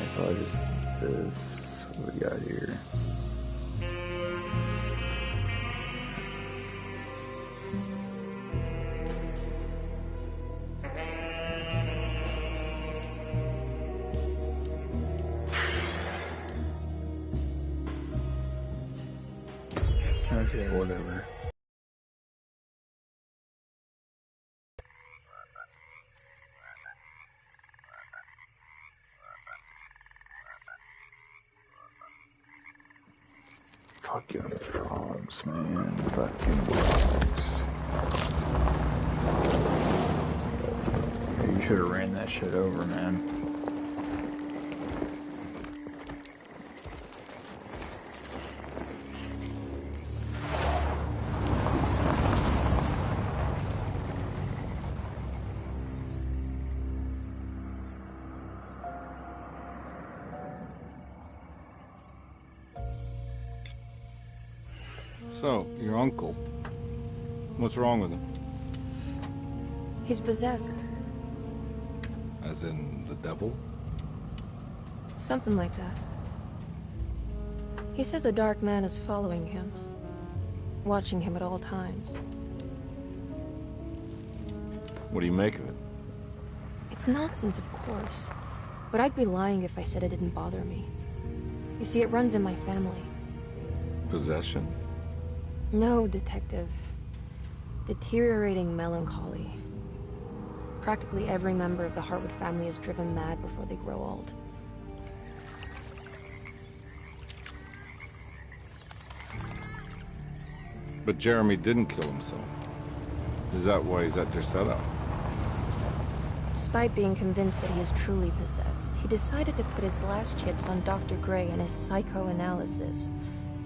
If I just this, what we got here? Okay, whatever. Fucking frogs, man. Fucking frogs. Yeah, you should have ran that shit over, man. So, your uncle. What's wrong with him? He's possessed. As in the devil? Something like that. He says a dark man is following him, watching him at all times. What do you make of it? It's nonsense, of course. But I'd be lying if I said it didn't bother me. You see, it runs in my family. Possession? No, Detective. Deteriorating melancholy. Practically every member of the Hartwood family is driven mad before they grow old. But Jeremy didn't kill himself. Is that why he's at your setup? Despite being convinced that he is truly possessed, he decided to put his last chips on Dr. Gray and his psychoanalysis,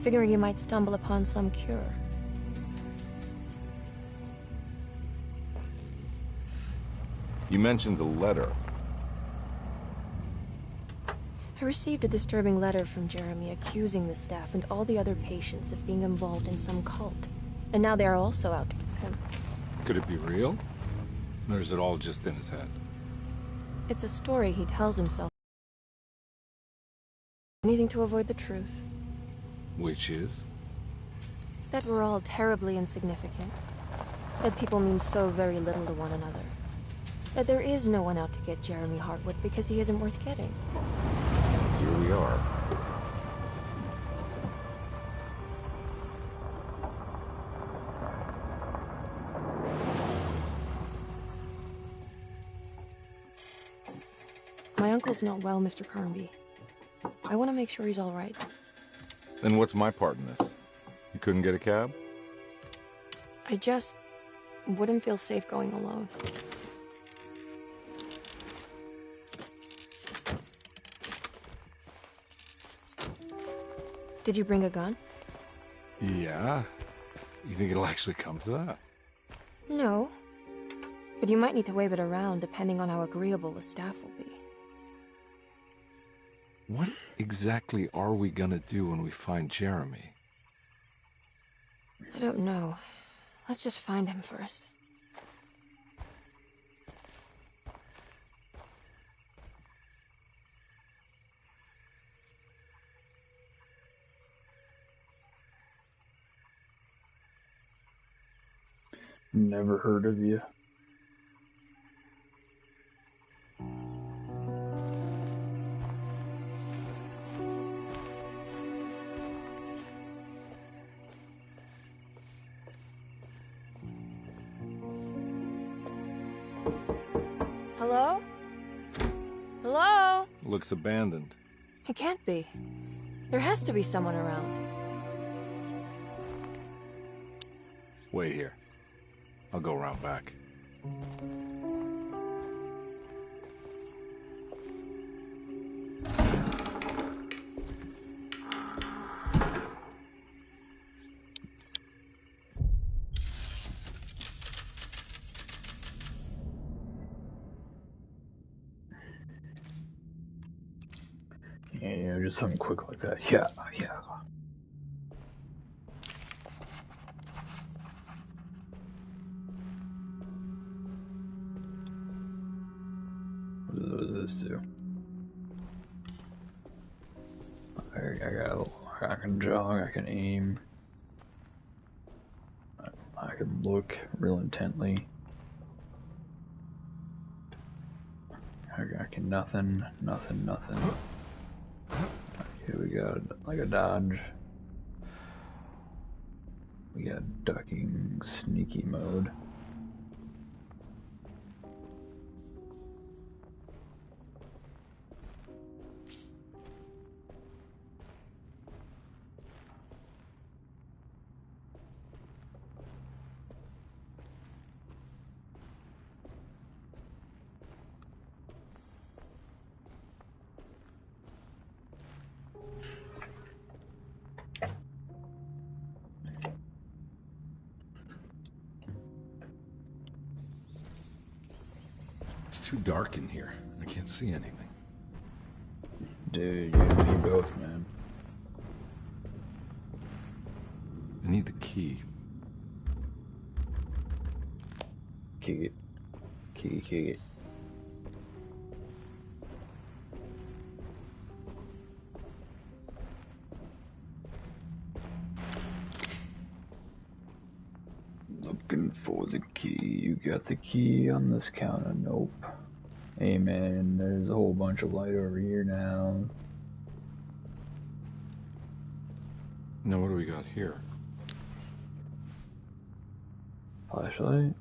figuring he might stumble upon some cure. You mentioned the letter. I received a disturbing letter from Jeremy accusing the staff and all the other patients of being involved in some cult. And now they are also out to get him. Could it be real? Or is it all just in his head? It's a story he tells himself. Anything to avoid the truth. Which is? That we're all terribly insignificant. That people mean so very little to one another. That there is no one out to get Jeremy Hartwood because he isn't worth getting. Here we are. My uncle's not well, Mr. Carnby. I want to make sure he's all right. Then what's my part in this? You couldn't get a cab? I just wouldn't feel safe going alone. Did you bring a gun? Yeah. You think it'll actually come to that? No. But you might need to wave it around depending on how agreeable the staff will be. What exactly are we gonna do when we find Jeremy? I don't know. Let's just find him first. Never heard of you. Hello? Hello? Looks abandoned. It can't be. There has to be someone around. Wait here. I'll go around back. Yeah, you know, just something quick like that. Yeah, yeah. this do? I can jog, I can aim. I can look real intently. I can nothing. Okay, we got like a dodge. We got ducking, sneaky mode. It's too dark in here. I can't see anything. Dude, you and me both, man. I need the key. Kick it. Kick it. Looking for the key. You got the key on this counter? Nope. Hey man, there's a whole bunch of light over here now. Now what do we got here? Flashlight.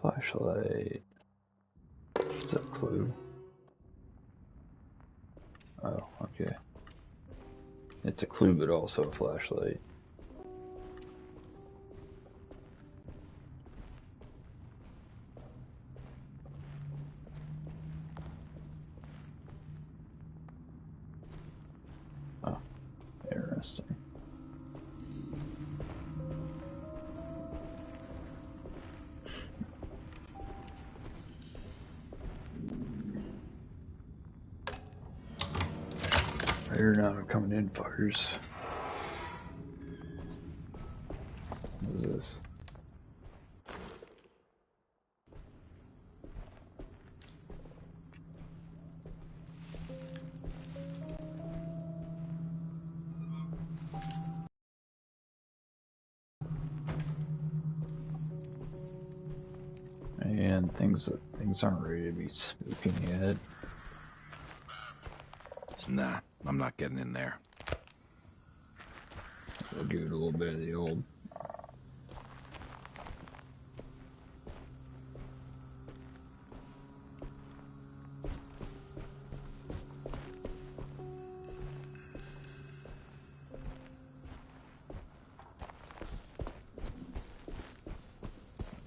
Flashlight. Is that a clue? Oh, okay. It's a clue, but also a flashlight. Oh, interesting. They're not coming in, fuckers. What is this? And things aren't ready to be spooking yet. Nah, I'm not getting in there. We'll give it a little bit of the old.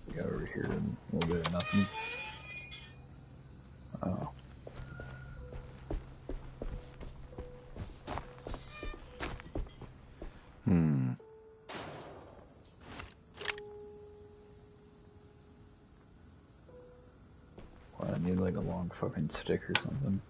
We got over here a little bit of nothing. Oh. Well, I need like a long fucking stick or something.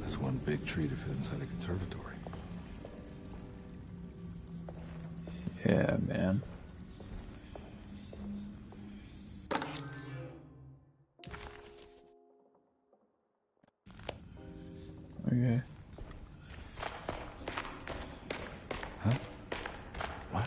That's one big tree to fit inside a conservatory. Yeah, man. Okay. Huh? What?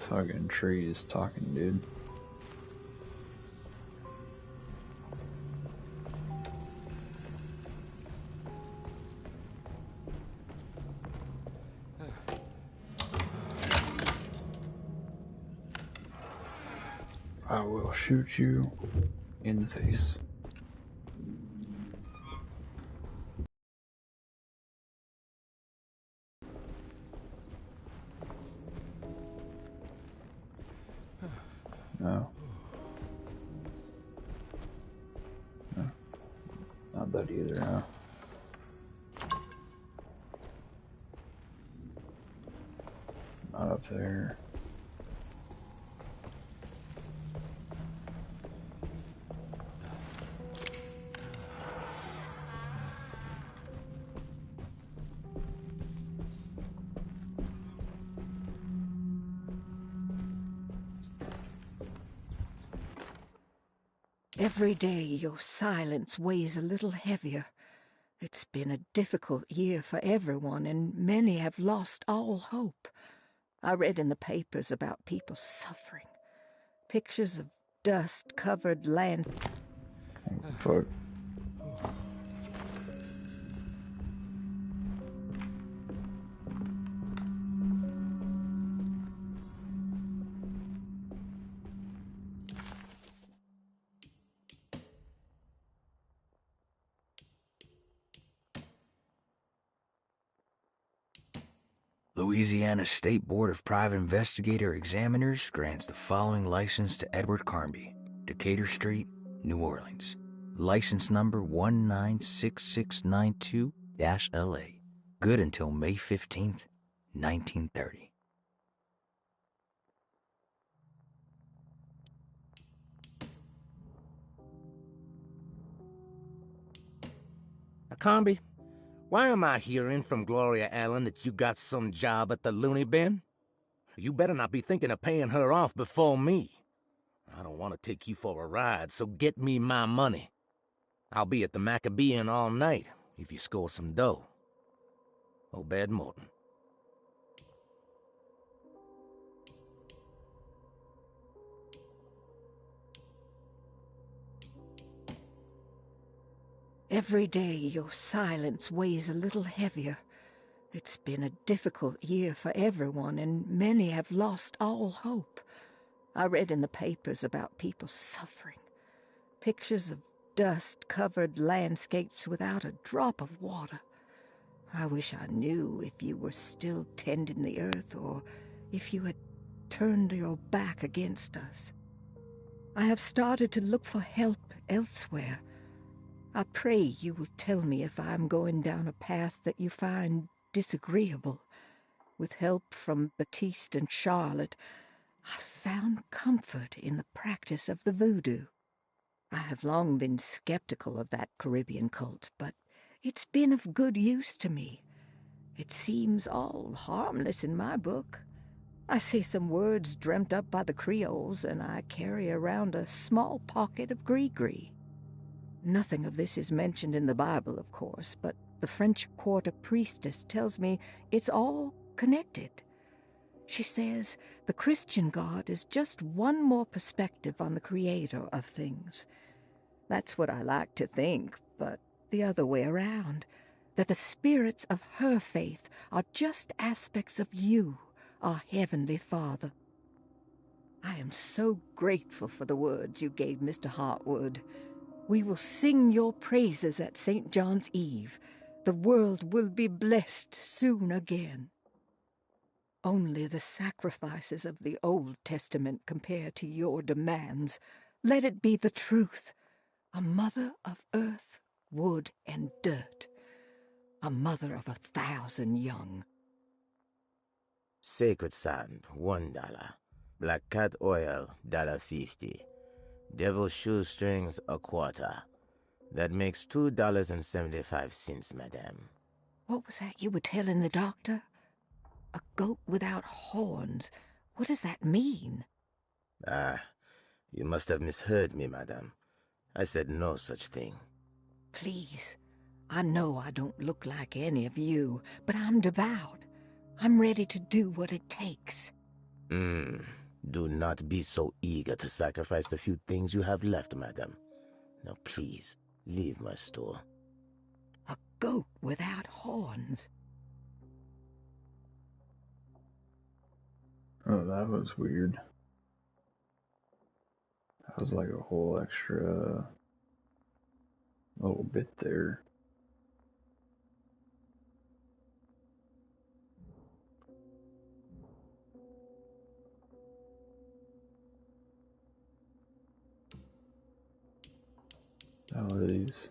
Fucking trees talking, dude. I will shoot you in the face. No. No. Not that either, no. Not up there. Every day your silence weighs a little heavier. It's been a difficult year for everyone, and many have lost all hope. I read in the papers about people suffering. Pictures of dust-covered land. Fuck. Louisiana State Board of Private Investigator Examiners grants the following license to Edward Carnby, Decatur Street, New Orleans. License number 196692-LA. Good until May 15th, 1930. Carnby, why am I hearing from Gloria Allen that you got some job at the loony bin? You better not be thinking of paying her off before me. I don't want to take you for a ride, so get me my money. I'll be at the Maccabean all night if you score some dough. Obed Morton. Every day your silence weighs a little heavier. It's been a difficult year for everyone, and many have lost all hope. I read in the papers about people suffering. Pictures of dust-covered landscapes without a drop of water. I wish I knew if you were still tending the earth, or if you had turned your back against us. I have started to look for help elsewhere. I pray you will tell me if I am going down a path that you find disagreeable. With help from Batiste and Charlotte, I found comfort in the practice of the voodoo. I have long been skeptical of that Caribbean cult, but it's been of good use to me. It seems all harmless in my book. I say some words dreamt up by the Creoles, and I carry around a small pocket of gree-gree. Nothing of this is mentioned in the Bible, of course, but the French Quarter priestess tells me it's all connected. She says the Christian God is just one more perspective on the creator of things. That's what I like to think, but the other way around, that the spirits of her faith are just aspects of you, our Heavenly Father. I am so grateful for the words you gave Mr. Hartwood. We will sing your praises at St. John's Eve. The world will be blessed soon again. Only the sacrifices of the Old Testament compare to your demands. Let it be the truth. A mother of earth, wood, and dirt. A mother of 1,000 young. Sacred sand, $1. Black cat oil, $1.50. Devil shoestrings, $0.25. That makes $2.75, madame. What was that you were telling the doctor? A goat without horns. What does that mean? Ah, you must have misheard me, madame. I said no such thing. Please, I know I don't look like any of you, but I'm devout. I'm ready to do what it takes. Do not be so eager to sacrifice the few things you have left, madam. Now please, leave my store. A goat without horns. Oh, that was weird. was like a whole extra little bit there. How are these?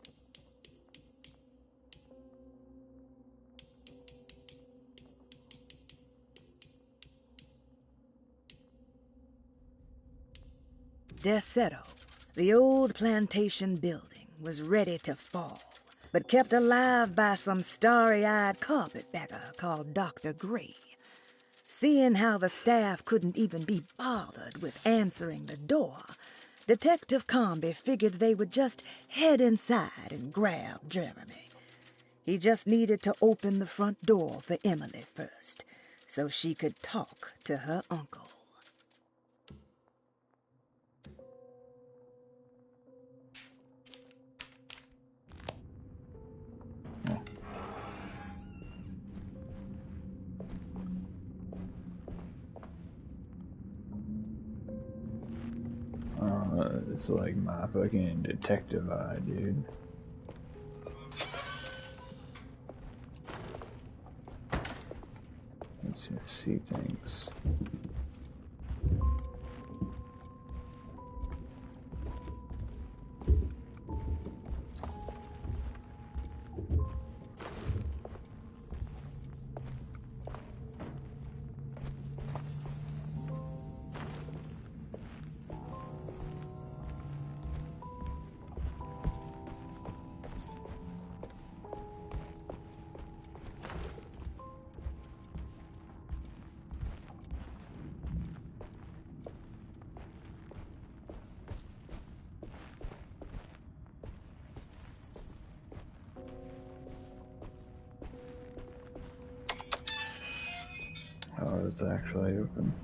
Deseto, the old plantation building, was ready to fall, but kept alive by some starry-eyed carpetbagger called Dr. Gray. Seeing how the staff couldn't even be bothered with answering the door, Detective Carnby figured they would just head inside and grab Jeremy. He just needed to open the front door for Emily first, so she could talk to her uncle. It's like my fucking detective eye, dude. Let's just see things. Oh, it's actually open.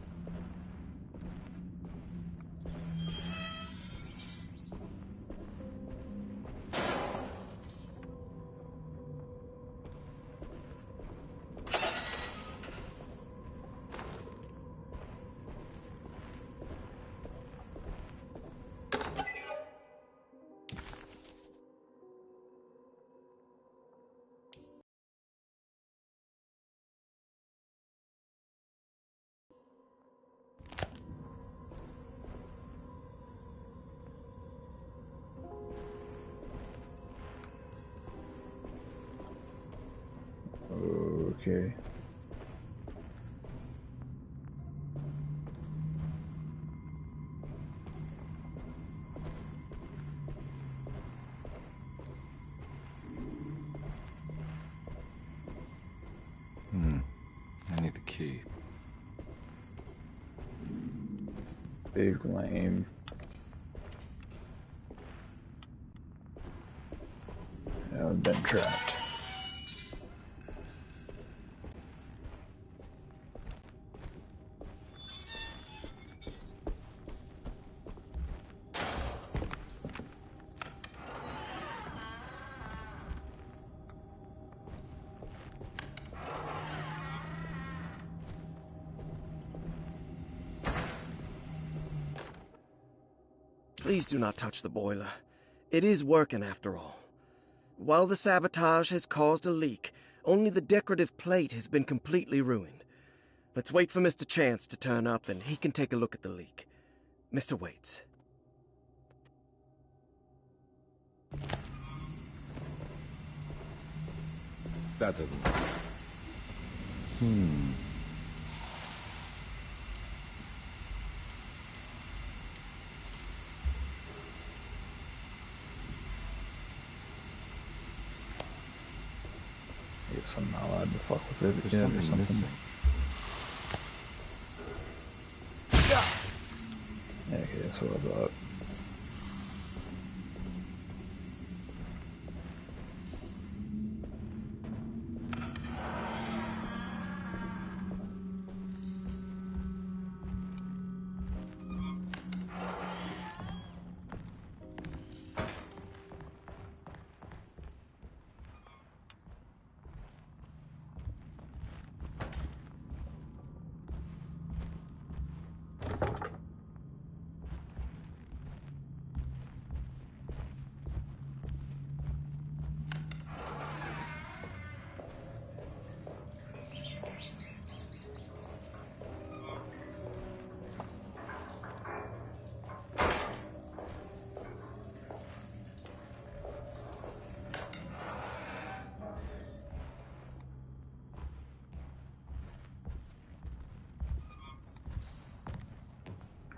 Okay. I need the key. Big lame. I've been trapped. Please do not touch the boiler. It is working after all. While the sabotage has caused a leak, only the decorative plate has been completely ruined. Let's wait for Mr. Chance to turn up and he can take a look at the leak. Mr. Waits. That doesn't look safe. I guess I'm not allowed to fuck with it There's yet or something something. missing. Yeah, okay, that's what I thought.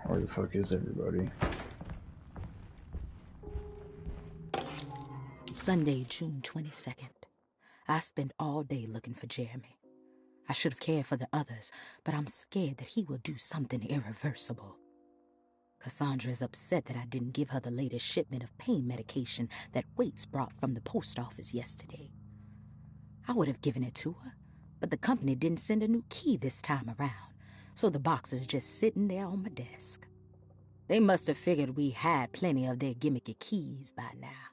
Where the fuck is everybody? Sunday, June 22nd. I spent all day looking for Jeremy. I should have cared for the others, but I'm scared that he will do something irreversible. Cassandra is upset that I didn't give her the latest shipment of pain medication that Waits brought from the post office yesterday. I would have given it to her, but the company didn't send a new key this time around, so the box is just sitting there on my desk. They must have figured we had plenty of their gimmicky keys by now.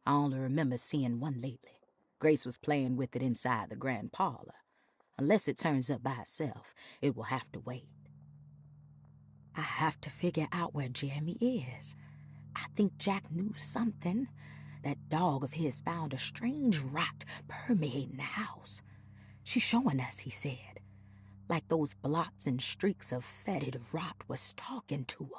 I only remember seeing one lately. Grace was playing with it inside the grand parlor. Unless it turns up by itself, it will have to wait. I have to figure out where Jeremy is. I think Jack knew something. That dog of his found a strange rot permeating the house. She's showing us, he said. Like those blots and streaks of fetid rot was talking to him.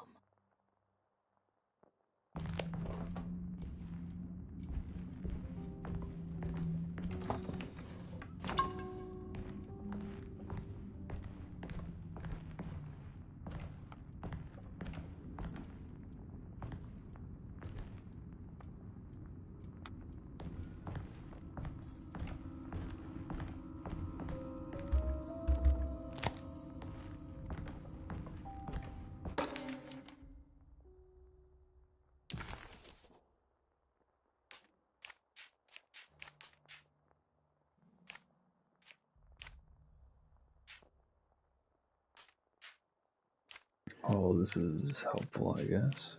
Oh, this is helpful, I guess.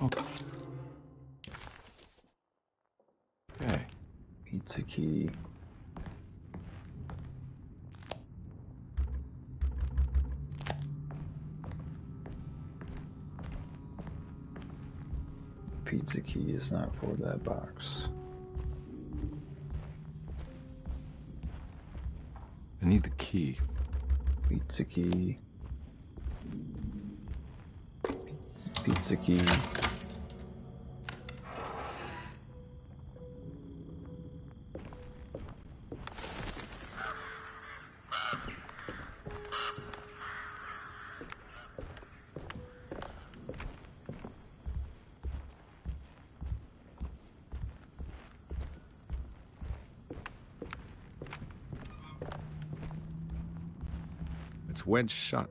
Okay. Pizza key. Pizza key is not for that box. I need the key. Pizza key. Pizza key. It's wedged shut.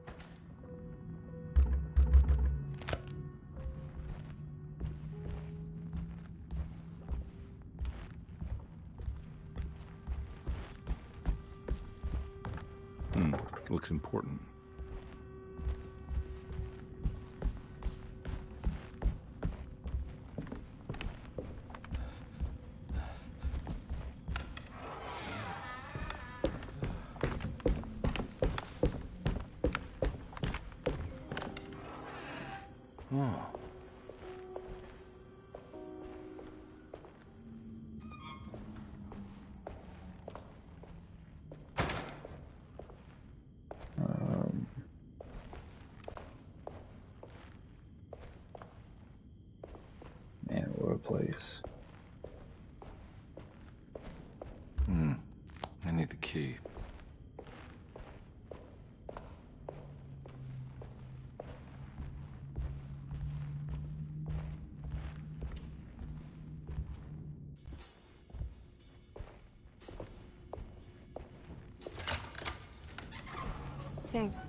Looks important. Oh. Man, what a place. I need the key. Thanks.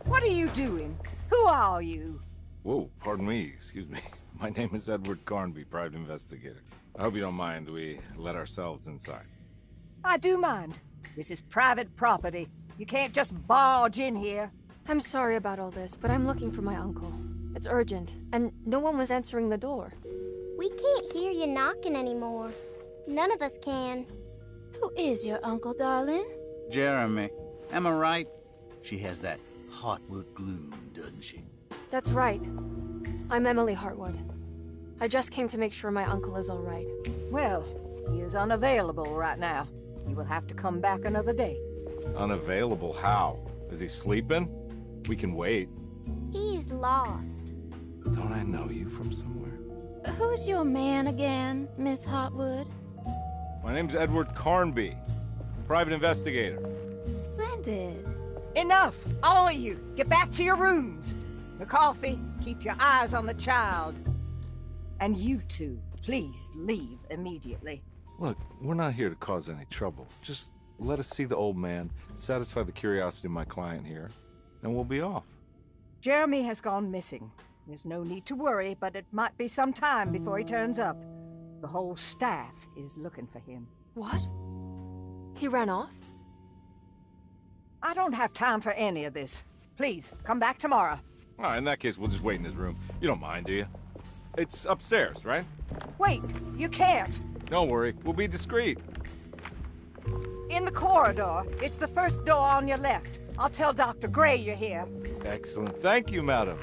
What are you doing? Who are you? Whoa, pardon me, excuse me. My name is Edward Carnby, private investigator. I hope you don't mind we let ourselves inside. I do mind. This is private property. You can't just barge in here. I'm sorry about all this, but I'm looking for my uncle. It's urgent, and no one was answering the door. We can't hear you knocking anymore. None of us can. Who is your uncle, darling? Jeremy. Am I right? She has that Heartwood gloom, doesn't she? That's right. I'm Emily Hartwood. I just came to make sure my uncle is all right. Well, he is unavailable right now. You will have to come back another day. Unavailable how? Is he sleeping? We can wait. He's lost. Don't I know you from somewhere? Who's your man again, Miss Hotwood? My name's Edward Carnby, private investigator. Splendid. Enough! All of you! Get back to your rooms! McCarthy, keep your eyes on the child. And you two, please leave immediately. Look, we're not here to cause any trouble. Just let us see the old man, satisfy the curiosity of my client here, and we'll be off. Jeremy has gone missing. There's no need to worry, but it might be some time before he turns up. The whole staff is looking for him. What? He ran off? I don't have time for any of this. Please, come back tomorrow. All right, in that case, we'll just wait in his room. You don't mind, do you? It's upstairs, right? Wait, you can't. Don't worry, we'll be discreet. In the corridor. It's the first door on your left. I'll tell Dr. Gray you're here. Excellent. Thank you, madam.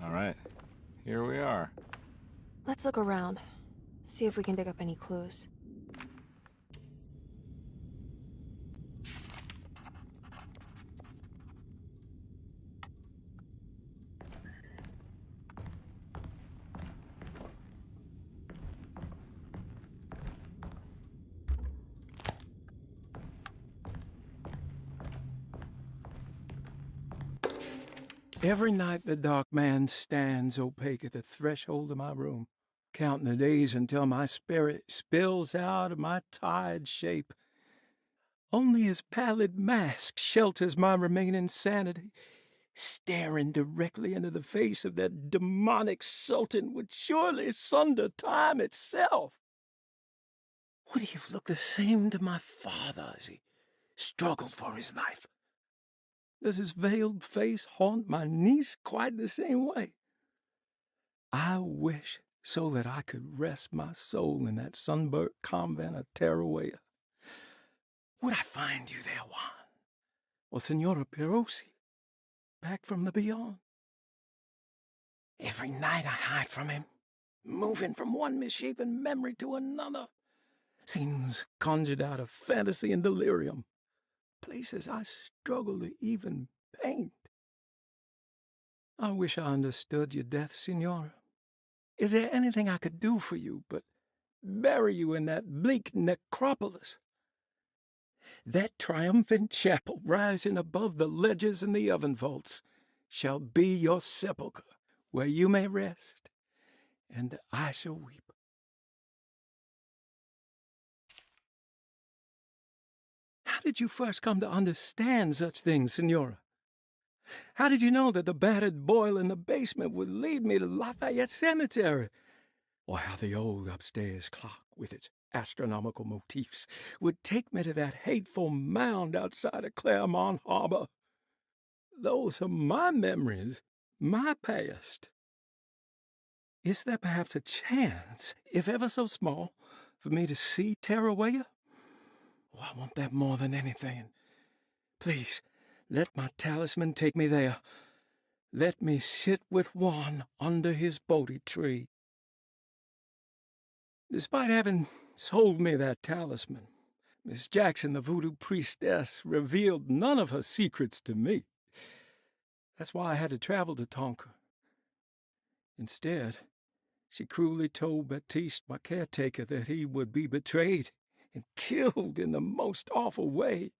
All right, here we are. Let's look around. See if we can dig up any clues. Every night the dark man stands opaque at the threshold of my room, counting the days until my spirit spills out of my tired shape. Only his pallid mask shelters my remaining sanity. Staring directly into the face of that demonic sultan would surely sunder time itself. Would he have looked the same to my father as he struggled for his life? Does his veiled face haunt my niece quite the same way? I wish so that I could rest my soul in that sunburnt convent of Tarawea. Would I find you there, Juan? Or Senora Perosi, back from the beyond? Every night I hide from him, moving from one misshapen memory to another. Scenes conjured out of fantasy and delirium. Places I struggle to even paint. I wish I understood your death, Senora. Is there anything I could do for you but bury you in that bleak necropolis? That triumphant chapel rising above the ledges and the oven vaults shall be your sepulchre, where you may rest, and I shall weep. How did you first come to understand such things, Senora? How did you know that the battered boiler in the basement would lead me to Lafayette Cemetery? Or how the old upstairs clock, with its astronomical motifs, would take me to that hateful mound outside of Claremont Harbor? Those are my memories, my past. Is there perhaps a chance, if ever so small, for me to see Tarawea? Oh, I want that more than anything. Please, let my talisman take me there. Let me sit with Juan under his Bodhi tree. Despite having sold me that talisman, Miss Jackson, the voodoo priestess, revealed none of her secrets to me. That's why I had to travel to Tonka. Instead, she cruelly told Baptiste, my caretaker, that he would be betrayed and killed in the most awful way,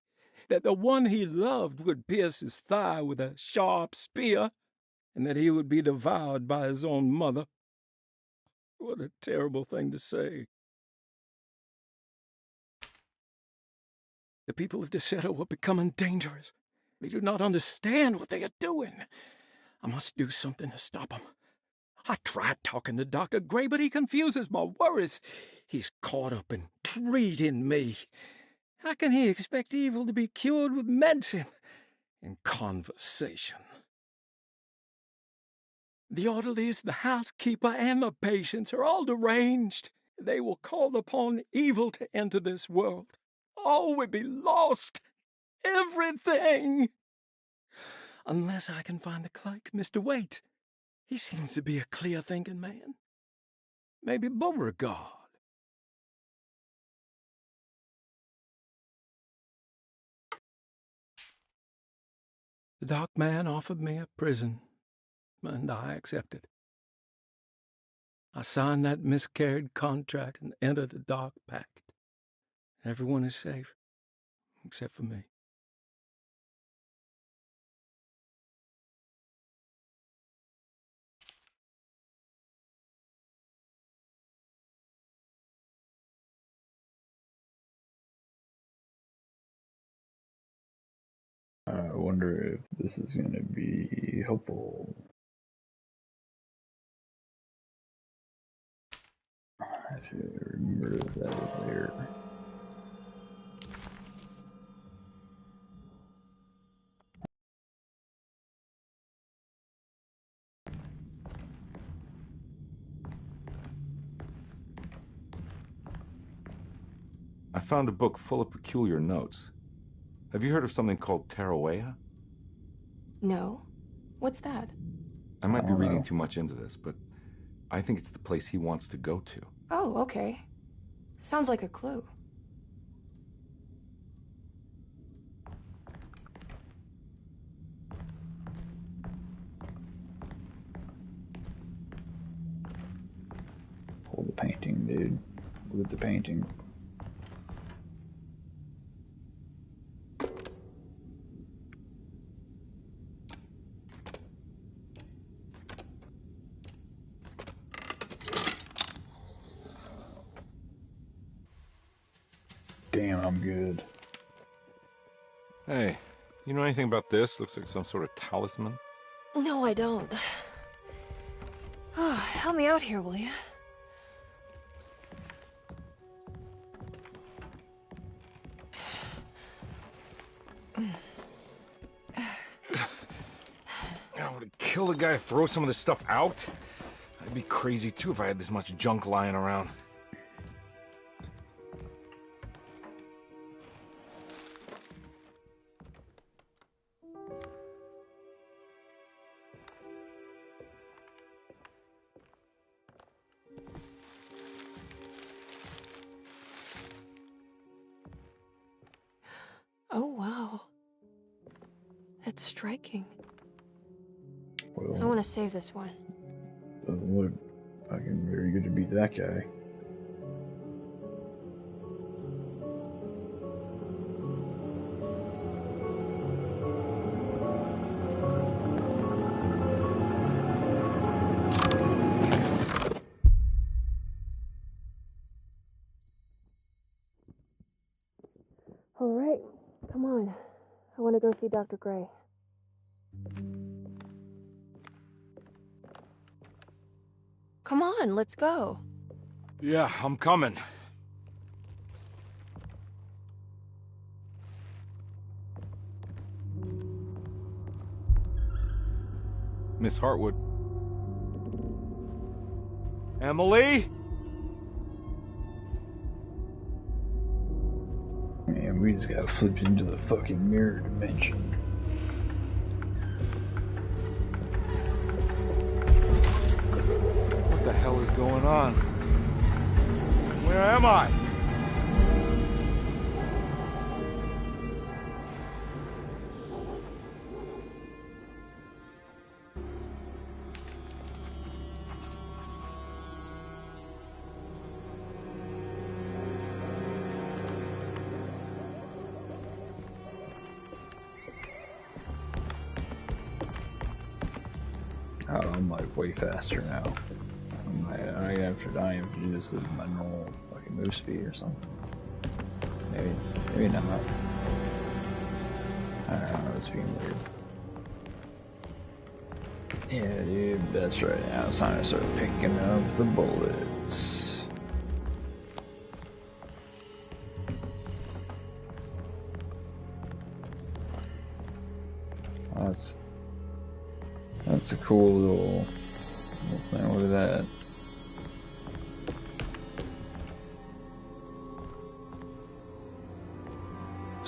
that the one he loved would pierce his thigh with a sharp spear, and that he would be devoured by his own mother. What a terrible thing to say. The people of Deseto are becoming dangerous. They do not understand what they are doing. I must do something to stop them. I tried talking to Dr. Gray, but he confuses my worries. He's caught up in treating me. How can he expect evil to be cured with medicine and conversation? The orderlies, the housekeeper, and the patients are all deranged. They will call upon evil to enter this world. All will be lost. Everything. Unless I can find the clerk, Mr. Waite. He seems to be a clear-thinking man. Maybe Beauregard. The dock man offered me a prison, and I accepted. I signed that miscarried contract and entered the dock pact. Everyone is safe, except for me. I wonder if this is going to be helpful. I should remember that is there. I found a book full of peculiar notes. Have you heard of something called Tarawea? No. What's that? I might be reading too much into this, but I think it's the place he wants to go to. Oh, okay. Sounds like a clue. Hold the painting, dude. Look at the painting. Damn, I'm good. Hey, you know anything about this? Looks like some sort of talisman. No, I don't. Oh, help me out here, will you? I would have killed a guy to throw some of this stuff out. I'd be crazy too if I had this much junk lying around. Oh, wow. That's striking. Well, I want to save this one. doesn't look fucking very good to beat that guy. All right, come on. I want to go see Dr. Gray. Come on, let's go. Yeah, I'm coming. Miss Hartwood. Emily? Man, we just got flipped into the fucking mirror dimension. What the hell is going on? Where am I? Oh, I'm like way faster now. I have to just live my normal fucking move speed or something. Maybe not. I don't know, it's being weird. Yeah, dude, that's right. Now it's time to start picking up the bullets. That's a cool little thing. Look at that.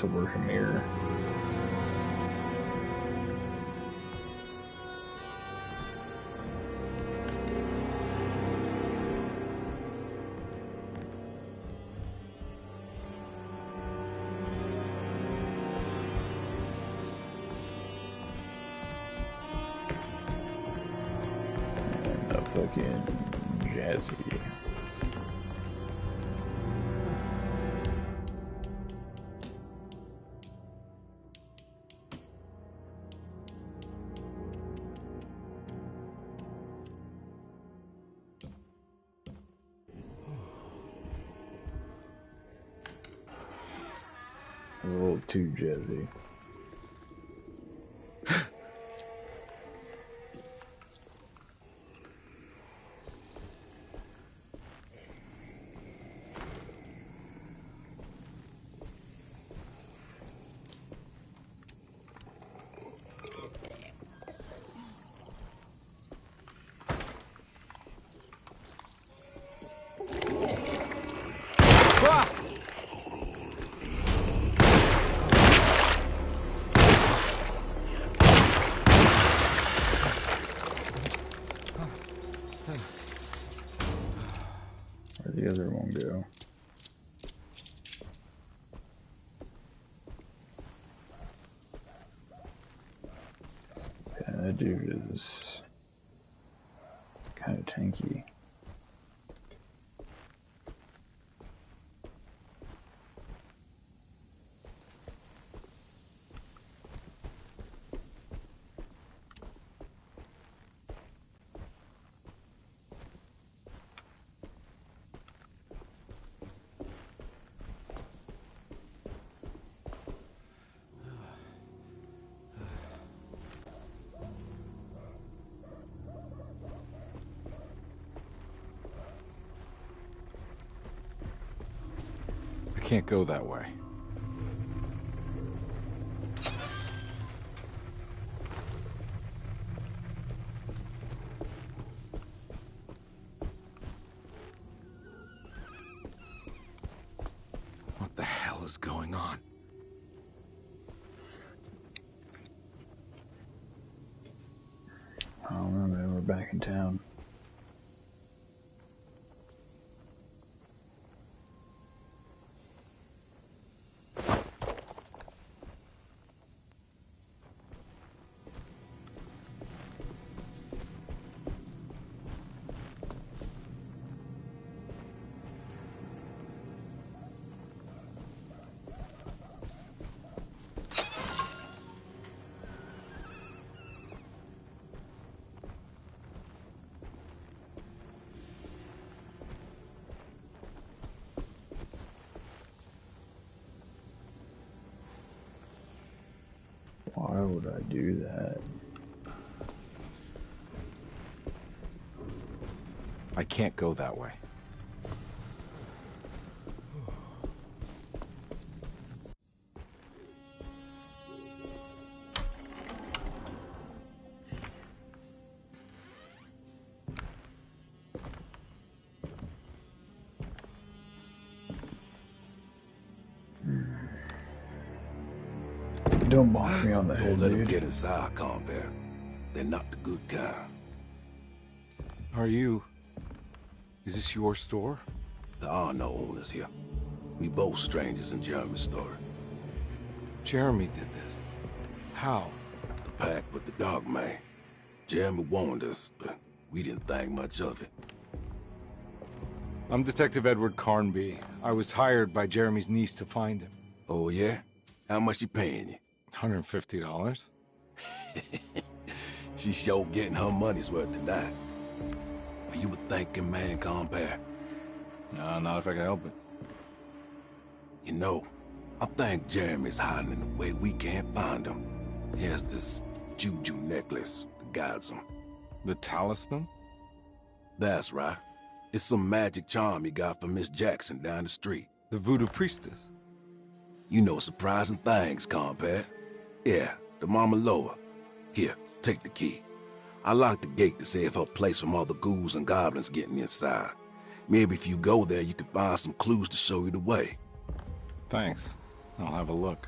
to work a mirror. And a fucking Jesse. It's a little too jazzy. Where'd the other one go? Yeah, that dude is kind of tanky. I can't go that way. What the hell is going on? I don't know, man. We're back in town. Why would I do that? I can't go that way. Don't bonk me on the head, Don't let them dude. get inside, compare. They're not the good kind. Are you... Is this your store? There are no owners here. We both strangers in Jeremy's story. Jeremy did this. How? The pact with the dog man. Jeremy warned us, but we didn't think much of it. I'm Detective Edward Carnby. I was hired by Jeremy's niece to find him. Oh, yeah? How much she paying you? $150. She's sure getting her money's worth tonight. Are you a thinking man, compare? No, not if I can help it. You know, I think Jeremy's hiding in a way we can't find him. He has this juju necklace that guides him. The talisman? That's right. It's some magic charm he got from Miss Jackson down the street. The voodoo priestess? You know surprising things, compare. Yeah, the Mama Loa. Here, take the key. I locked the gate to save her place from all the ghouls and goblins getting inside. Maybe if you go there, you can find some clues to show you the way. Thanks. I'll have a look.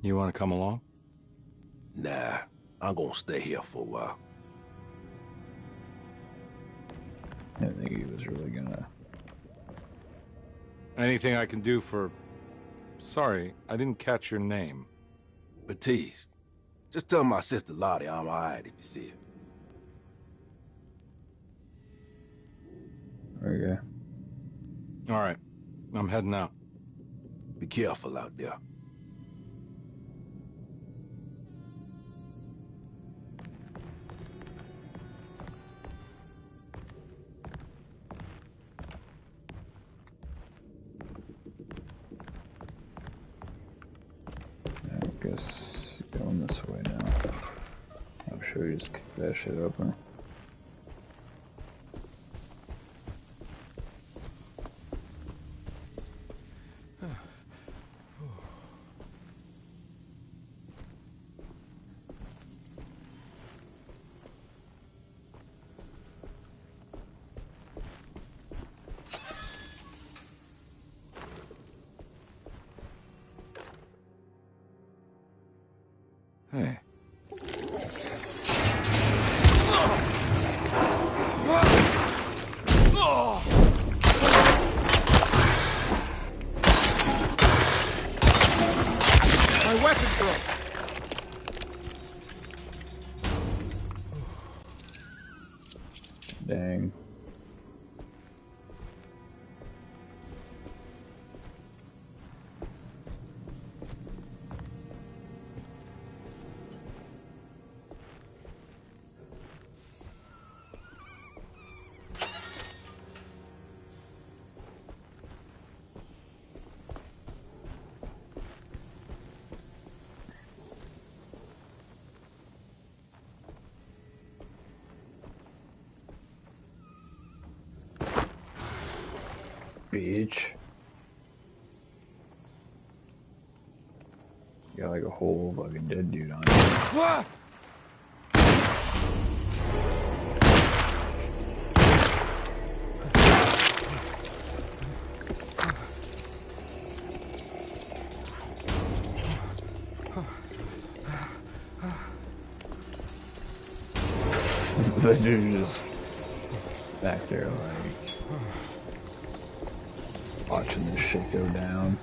You want to come along? Nah, I'm gonna stay here for a while. I didn't think he was really gonna... Anything I can do for... Sorry, I didn't catch your name. Baptiste. Just tell my sister Lottie I'm alright if you see her. Okay. Alright, I'm heading out. Be careful out there. I guess going this way now. I'm sure you just kick that shit open. Hey. My weapon broke. Dang. Beach. Got like a whole fucking dead dude on it. The dude just back there like watching this shit go down.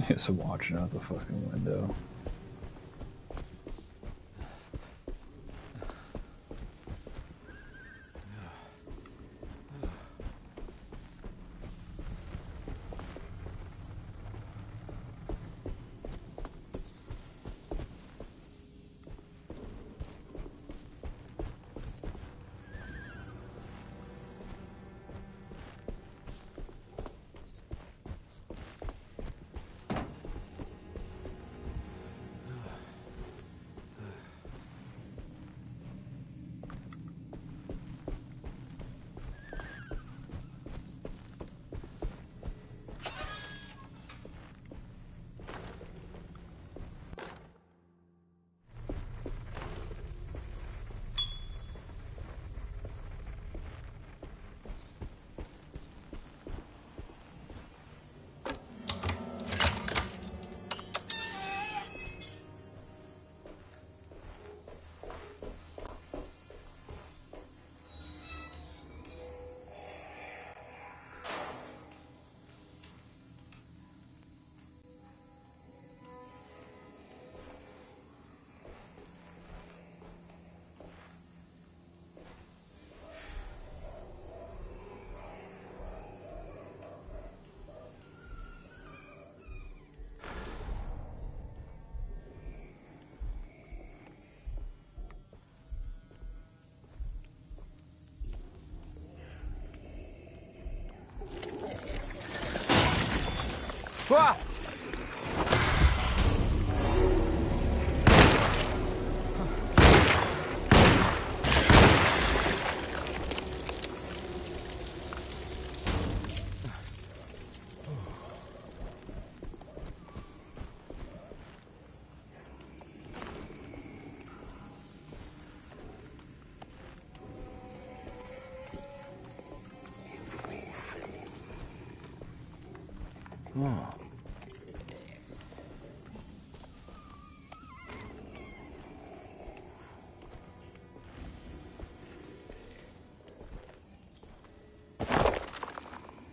Just watching out the fucking window. Ah! Oh.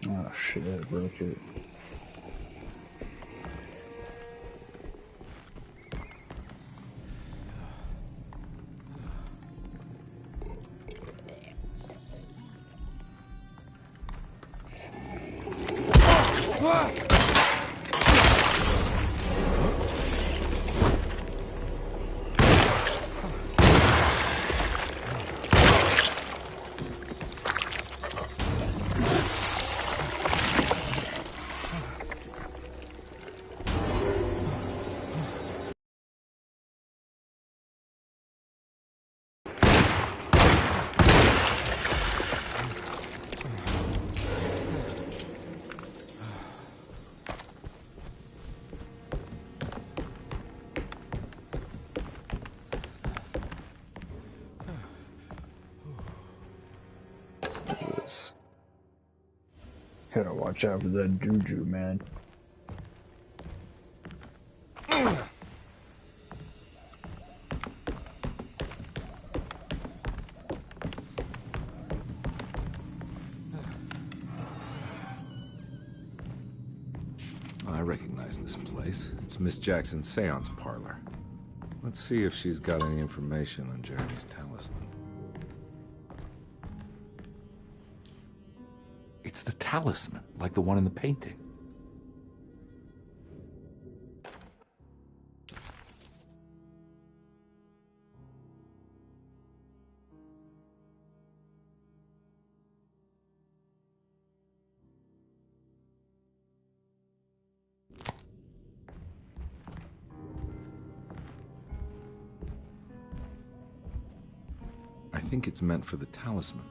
Oh shit, I broke it. Gotta watch out for that juju, man. I recognize this place. It's Miss Jackson's seance parlor. Let's see if she's got any information on Jeremy's talisman. It's the talisman, like the one in the painting. I think it's meant for the talisman.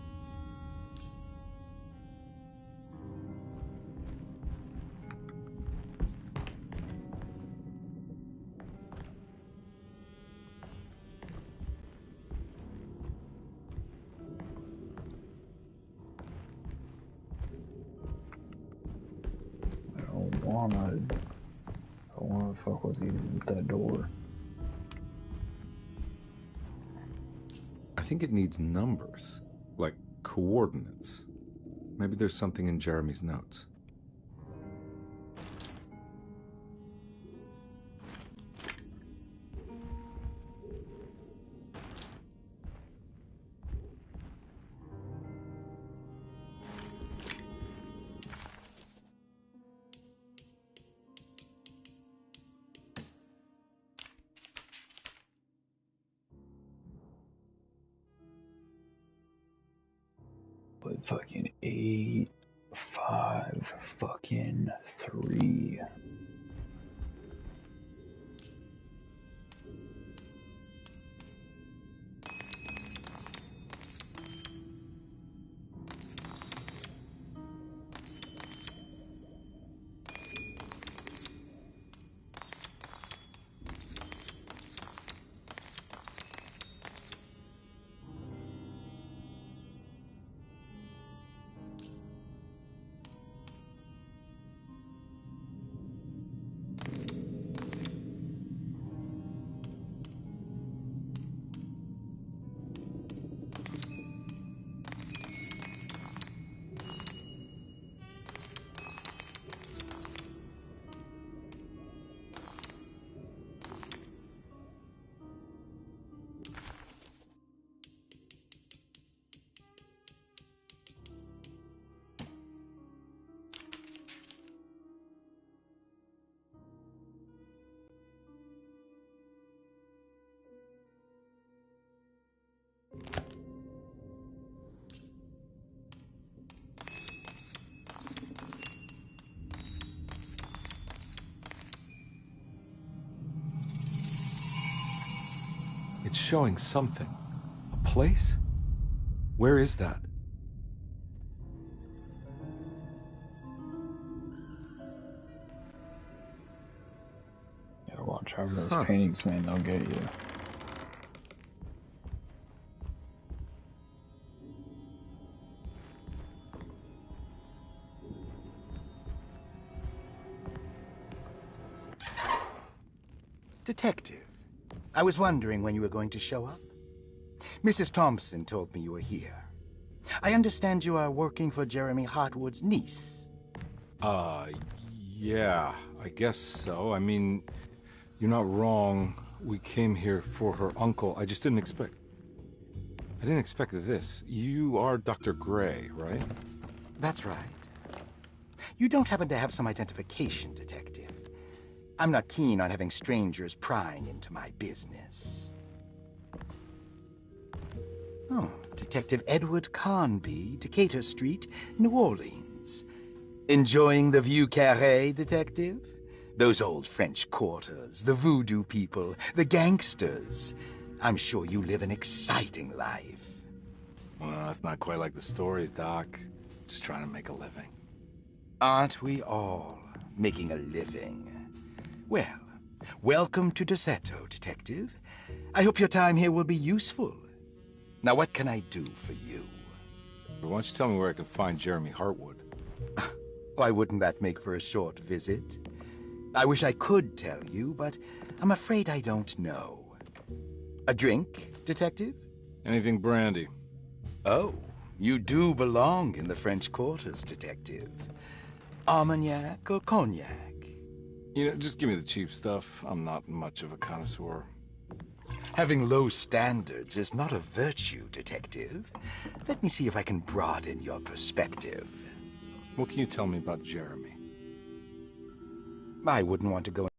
I don't wanna fuck with you with that door. I think it needs numbers, like coordinates. Maybe there's something in Jeremy's notes. But fucking 8, 5, fucking 3. It's showing something. A place? Where is that? Gotta watch out for those paintings, man. They'll get you. Detective, I was wondering when you were going to show up. Mrs. Thompson told me you were here. I understand you are working for Jeremy Hartwood's niece. Yeah, I guess so. I mean, you're not wrong. We came here for her uncle. I just didn't expect... I didn't expect this. You are Dr. Gray, right? That's right. You don't happen to have some identification, Detective. I'm not keen on having strangers prying into my business. Oh, Detective Edward Carnby, Decatur Street, New Orleans. Enjoying the Vieux Carré, Detective? Those old French quarters, the voodoo people, the gangsters. I'm sure you live an exciting life. Well, it's not quite like the stories, Doc. Just trying to make a living. Aren't we all making a living? Well, welcome to Deseto, Detective. I hope your time here will be useful. Now, what can I do for you? Why don't you tell me where I can find Jeremy Hartwood? Why wouldn't that make for a short visit? I wish I could tell you, but I'm afraid I don't know. A drink, Detective? Anything brandy. Oh, you do belong in the French quarters, Detective. Armagnac or cognac? You know, just give me the cheap stuff. I'm not much of a connoisseur. Having low standards is not a virtue, Detective. Let me see if I can broaden your perspective. What can you tell me about Jeremy? I wouldn't want to go into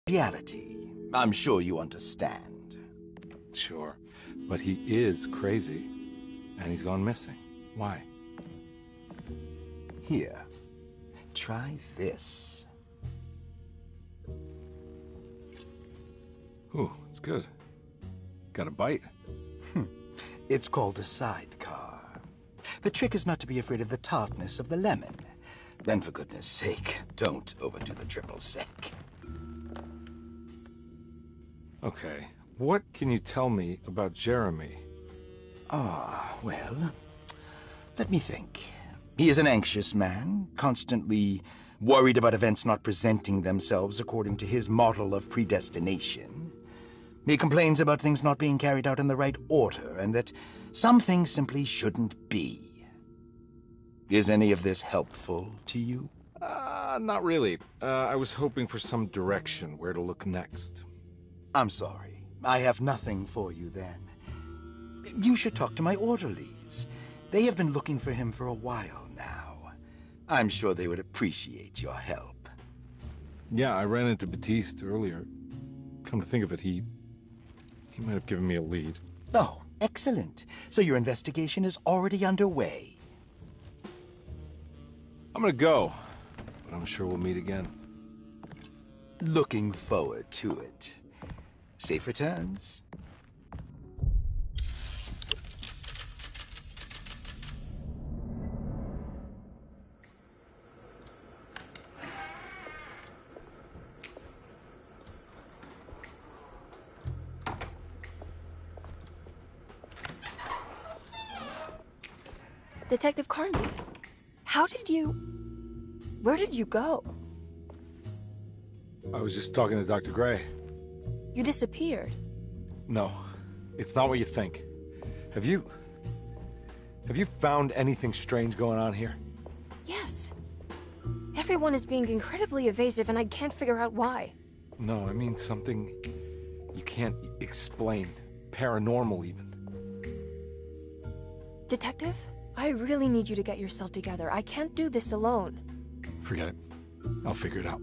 reality. I'm sure you understand. Sure, but he is crazy, and he's gone missing. Why? Here, try this. Ooh, it's good. Got a bite? It's called a sidecar. The trick is not to be afraid of the tartness of the lemon. Then, for goodness sake, don't overdo the triple sec. Okay, what can you tell me about Jeremy? Well, let me think. He is an anxious man, constantly worried about events not presenting themselves according to his model of predestination. He complains about things not being carried out in the right order, and that some things simply shouldn't be. Is any of this helpful to you? Not really. I was hoping for some direction, where to look next. I'm sorry. I have nothing for you then. You should talk to my orderlies. They have been looking for him for a while now. I'm sure they would appreciate your help. Yeah, I ran into Batiste earlier. Come to think of it, he might have given me a lead. Oh, excellent. So your investigation is already underway. I'm gonna go, but I'm sure we'll meet again. Looking forward to it. Safe returns. Detective Carnby, where did you go? I was just talking to Dr. Gray. You disappeared. No, it's not what you think. Have you found anything strange going on here? Yes. Everyone is being incredibly evasive and I can't figure out why. No, I mean something you can't explain. Paranormal, even. Detective, I really need you to get yourself together. I can't do this alone. Forget it. I'll figure it out.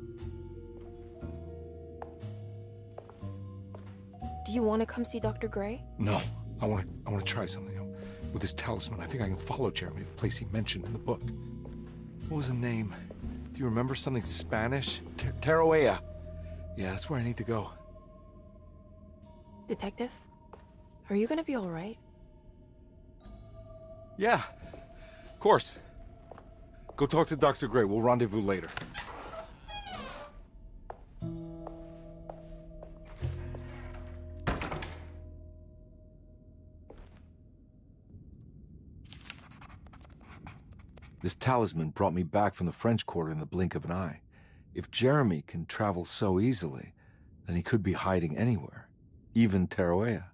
Do you want to come see Dr. Gray? No, I want to try something. With this talisman, I think I can follow Jeremy to the place he mentioned in the book. What was the name? Do you remember something Spanish? Tarawea. Yeah, that's where I need to go. Detective, are you gonna be all right? Yeah, of course. Go talk to Dr. Gray. We'll rendezvous later. This talisman brought me back from the French Quarter in the blink of an eye. If Jeremy can travel so easily, then he could be hiding anywhere, even Tarawea.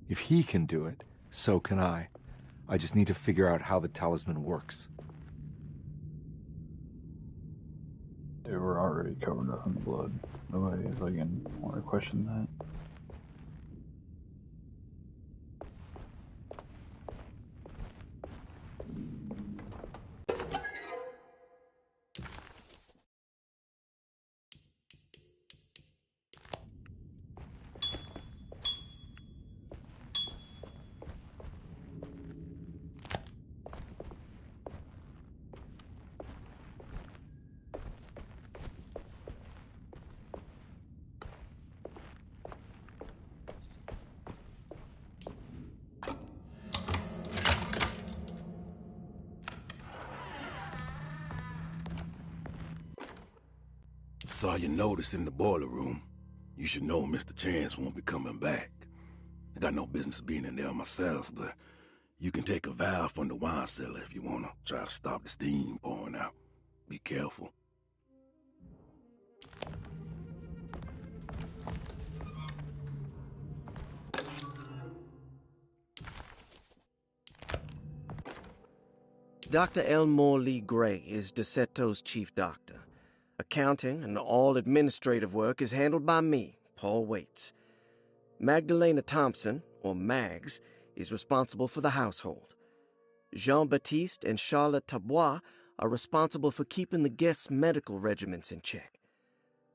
If he can do it, so can I. I just need to figure out how the talisman works. Yeah, we're already covered up in blood. Nobody is like gonna want to question that. Saw your notice in the boiler room. You should know Mr. Chance won't be coming back. I got no business being in there myself, but you can take a valve from the wine cellar if you want to try to stop the steam pouring out. Be careful. Dr. Elmore Lee Gray is DeSeto's chief doctor. Accounting and all administrative work is handled by me, Paul Waits. Magdalena Thompson, or Mags, is responsible for the household. Jean-Baptiste and Charlotte Tabois are responsible for keeping the guests' medical regimens in check.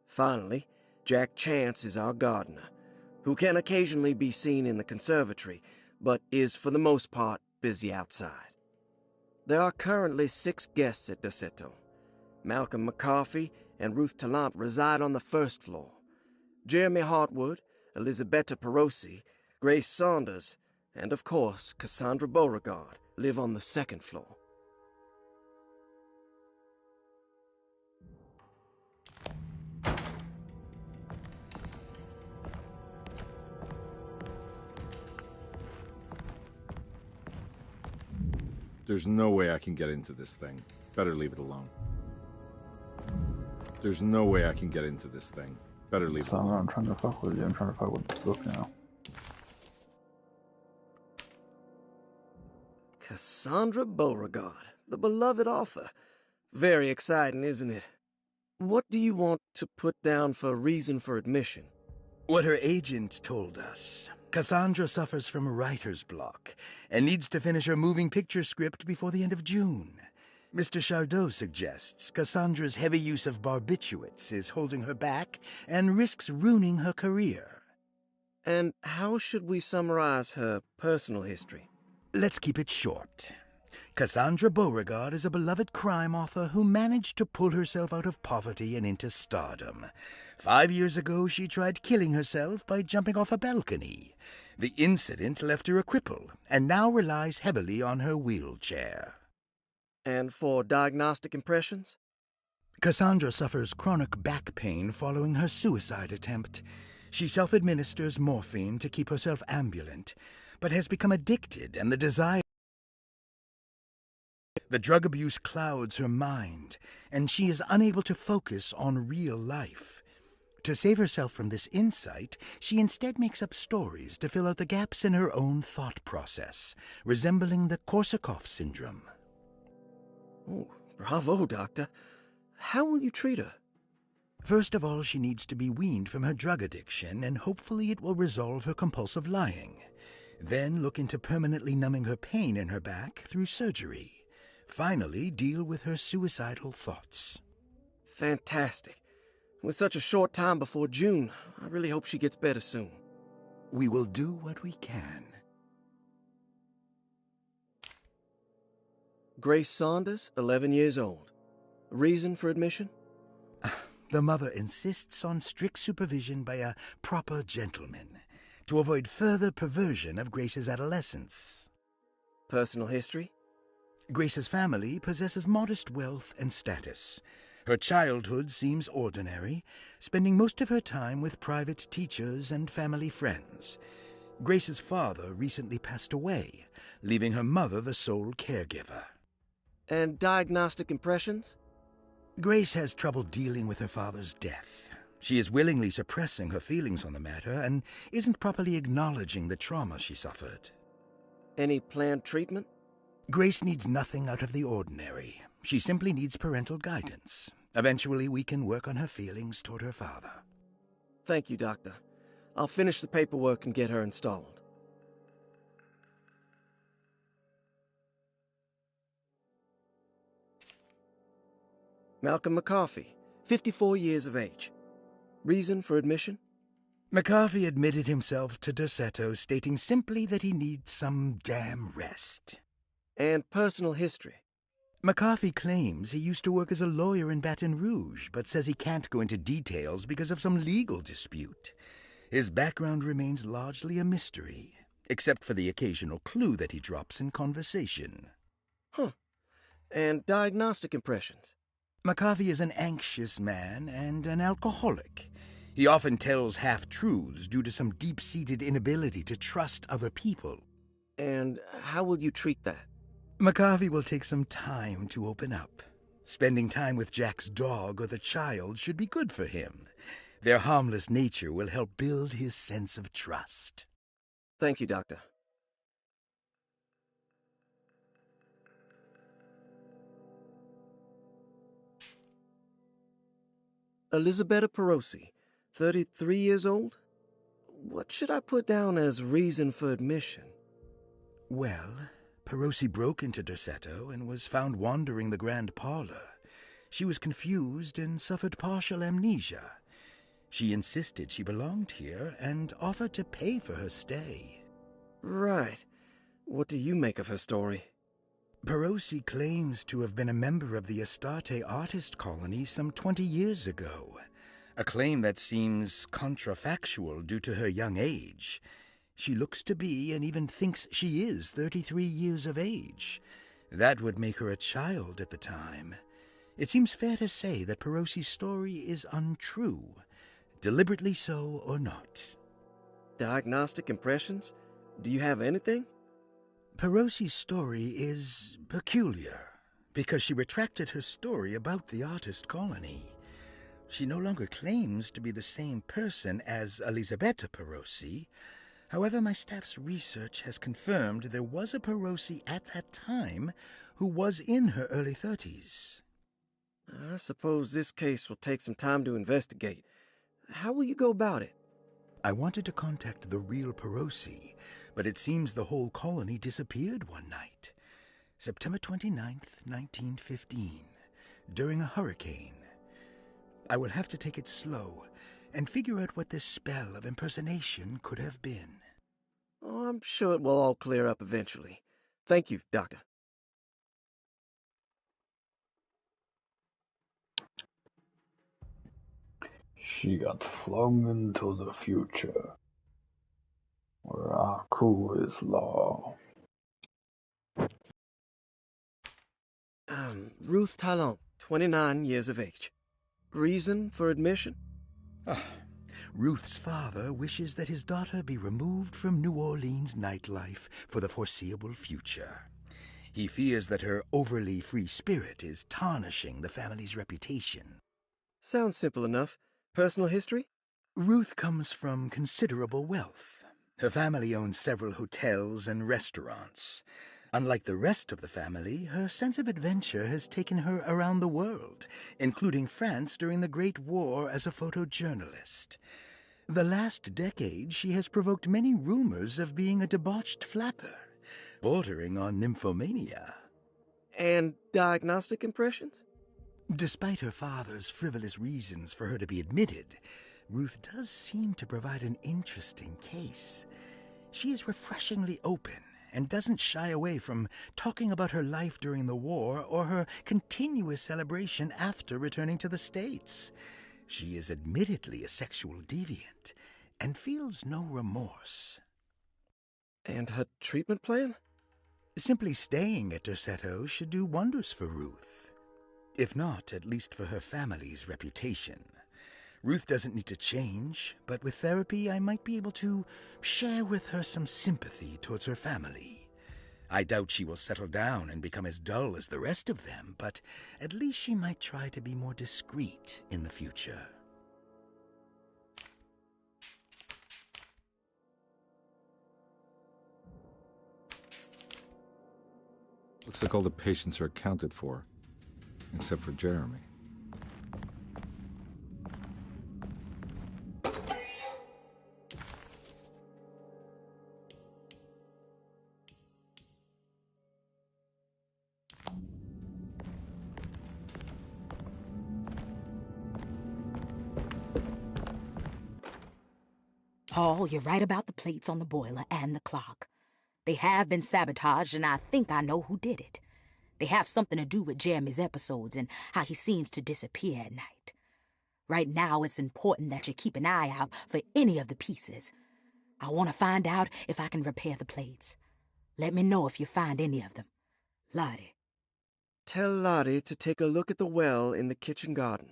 Finally, Jack Chance is our gardener, who can occasionally be seen in the conservatory, but is for the most part busy outside. There are currently 6 guests at DeSeto. Malcolm McCarthy and Ruth Tallant reside on the first floor. Jeremy Hartwood, Elisabetta Perosi, Grace Saunders, and of course Cassandra Beauregard live on the second floor. There's no way I can get into this thing. Better leave it alone. There's no way I can get into this thing. Better leave it alone. I'm trying to fuck with you. I'm trying to fuck with this book now. Cassandra Beauregard, the beloved author. Very exciting, isn't it? What do you want to put down for reason for admission? What her agent told us. Cassandra suffers from writer's block and needs to finish her moving picture script before the end of June. Mr. Chardot suggests Cassandra's heavy use of barbiturates is holding her back and risks ruining her career. And how should we summarize her personal history? Let's keep it short. Cassandra Beauregard is a beloved crime author who managed to pull herself out of poverty and into stardom. 5 years ago, she tried killing herself by jumping off a balcony. The incident left her a cripple, and now relies heavily on her wheelchair. And for diagnostic impressions? Cassandra suffers chronic back pain following her suicide attempt. She self-administers morphine to keep herself ambulant, but has become addicted, and the drug abuse clouds her mind, and she is unable to focus on real life. To save herself from this insight, she instead makes up stories to fill out the gaps in her own thought process, resembling the Korsakoff syndrome. Oh, bravo, Doctor. How will you treat her? First of all, she needs to be weaned from her drug addiction, and hopefully it will resolve her compulsive lying. Then look into permanently numbing her pain in her back through surgery. Finally, deal with her suicidal thoughts. Fantastic. With such a short time before June, I really hope she gets better soon. We will do what we can. Grace Saunders, 11 years old. Reason for admission? The mother insists on strict supervision by a proper gentleman to avoid further perversion of Grace's adolescence. Personal history? Grace's family possesses modest wealth and status. Her childhood seems ordinary, spending most of her time with private teachers and family friends. Grace's father recently passed away, leaving her mother the sole caregiver. And diagnostic impressions? Grace has trouble dealing with her father's death. She is willingly suppressing her feelings on the matter and isn't properly acknowledging the trauma she suffered. Any planned treatment? Grace needs nothing out of the ordinary. She simply needs parental guidance. Eventually, we can work on her feelings toward her father. Thank you, Doctor. I'll finish the paperwork and get her installed. Malcolm McCarthy, 54 years of age. Reason for admission? McCarthy admitted himself to Derceto, stating simply that he needs some damn rest. And personal history? McCarthy claims he used to work as a lawyer in Baton Rouge, but says he can't go into details because of some legal dispute. His background remains largely a mystery, except for the occasional clue that he drops in conversation. Huh. And diagnostic impressions? McCarthy is an anxious man and an alcoholic. He often tells half-truths due to some deep-seated inability to trust other people. And how will you treat that? McCarthy will take some time to open up. Spending time with Jack's dog or the child should be good for him. Their harmless nature will help build his sense of trust. Thank you, Doctor. Elisabetta Perosi, 33 years old? What should I put down as reason for admission? Well, Perosi broke into Derceto and was found wandering the grand parlor. She was confused and suffered partial amnesia. She insisted she belonged here and offered to pay for her stay. Right. What do you make of her story? Perosi claims to have been a member of the Astarte artist colony some 20 years ago, a claim that seems contrafactual due to her young age. She looks to be and even thinks she is 33 years of age. That would make her a child at the time. It seems fair to say that Perosi's story is untrue, deliberately so or not. Diagnostic impressions? Do you have anything? Perosi's story is peculiar because she retracted her story about the artist colony. She no longer claims to be the same person as Elisabetta Perosi. However, my staff's research has confirmed there was a Perosi at that time who was in her early 30s. I suppose this case will take some time to investigate. How will you go about it? I wanted to contact the real Perosi, but it seems the whole colony disappeared one night. September 29th, 1915, during a hurricane. I will have to take it slow and figure out what this spell of impersonation could have been. Oh, I'm sure it will all clear up eventually. Thank you, Doctor. She got flung into the future, where Aku is law. Ruth Talon, 29 years of age. Reason for admission? Ruth's father wishes that his daughter be removed from New Orleans nightlife for the foreseeable future. He fears that her overly free spirit is tarnishing the family's reputation. Sounds simple enough. Personal history? Ruth comes from considerable wealth. Her family owns several hotels and restaurants. Unlike the rest of the family, her sense of adventure has taken her around the world, including France during the Great War as a photojournalist. The last decade, she has provoked many rumors of being a debauched flapper, bordering on nymphomania. And diagnostic impressions? Despite her father's frivolous reasons for her to be admitted, Ruth does seem to provide an interesting case. She is refreshingly open and doesn't shy away from talking about her life during the war or her continuous celebration after returning to the States. She is admittedly a sexual deviant and feels no remorse. And her treatment plan? Simply staying at Derceto should do wonders for Ruth. If not, at least for her family's reputation. Ruth doesn't need to change, but with therapy I might be able to share with her some sympathy towards her family. I doubt she will settle down and become as dull as the rest of them, but at least she might try to be more discreet in the future. Looks like all the patients are accounted for, except for Jeremy. Paul, you're right about the plates on the boiler and the clock. They have been sabotaged, and I think I know who did it. They have something to do with Jeremy's episodes and how he seems to disappear at night. Right now, it's important that you keep an eye out for any of the pieces. I want to find out if I can repair the plates. Let me know if you find any of them. Lottie. Tell Lottie to take a look at the well in the kitchen garden.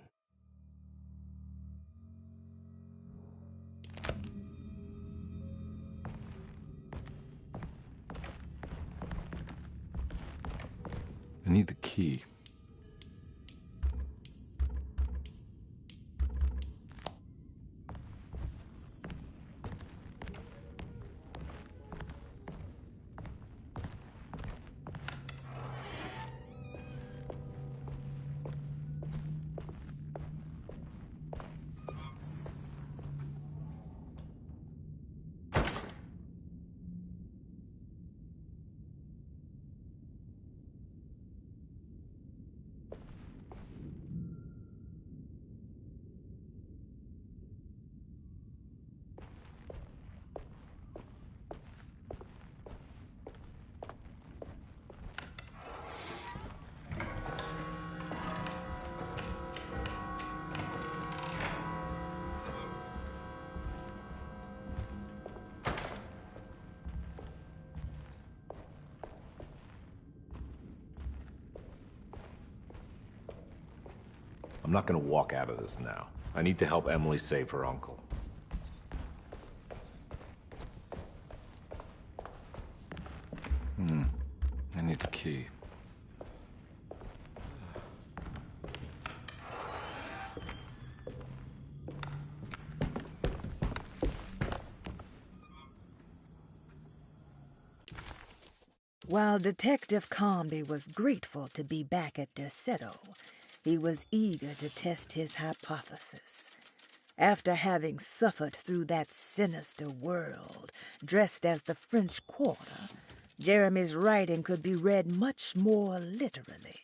I need the key. I'm not gonna walk out of this now. I need to help Emily save her uncle. I need the key. While Detective Carnby was grateful to be back at Derceto, he was eager to test his hypothesis. After having suffered through that sinister world, dressed as the French Quarter, Jeremy's writing could be read much more literally.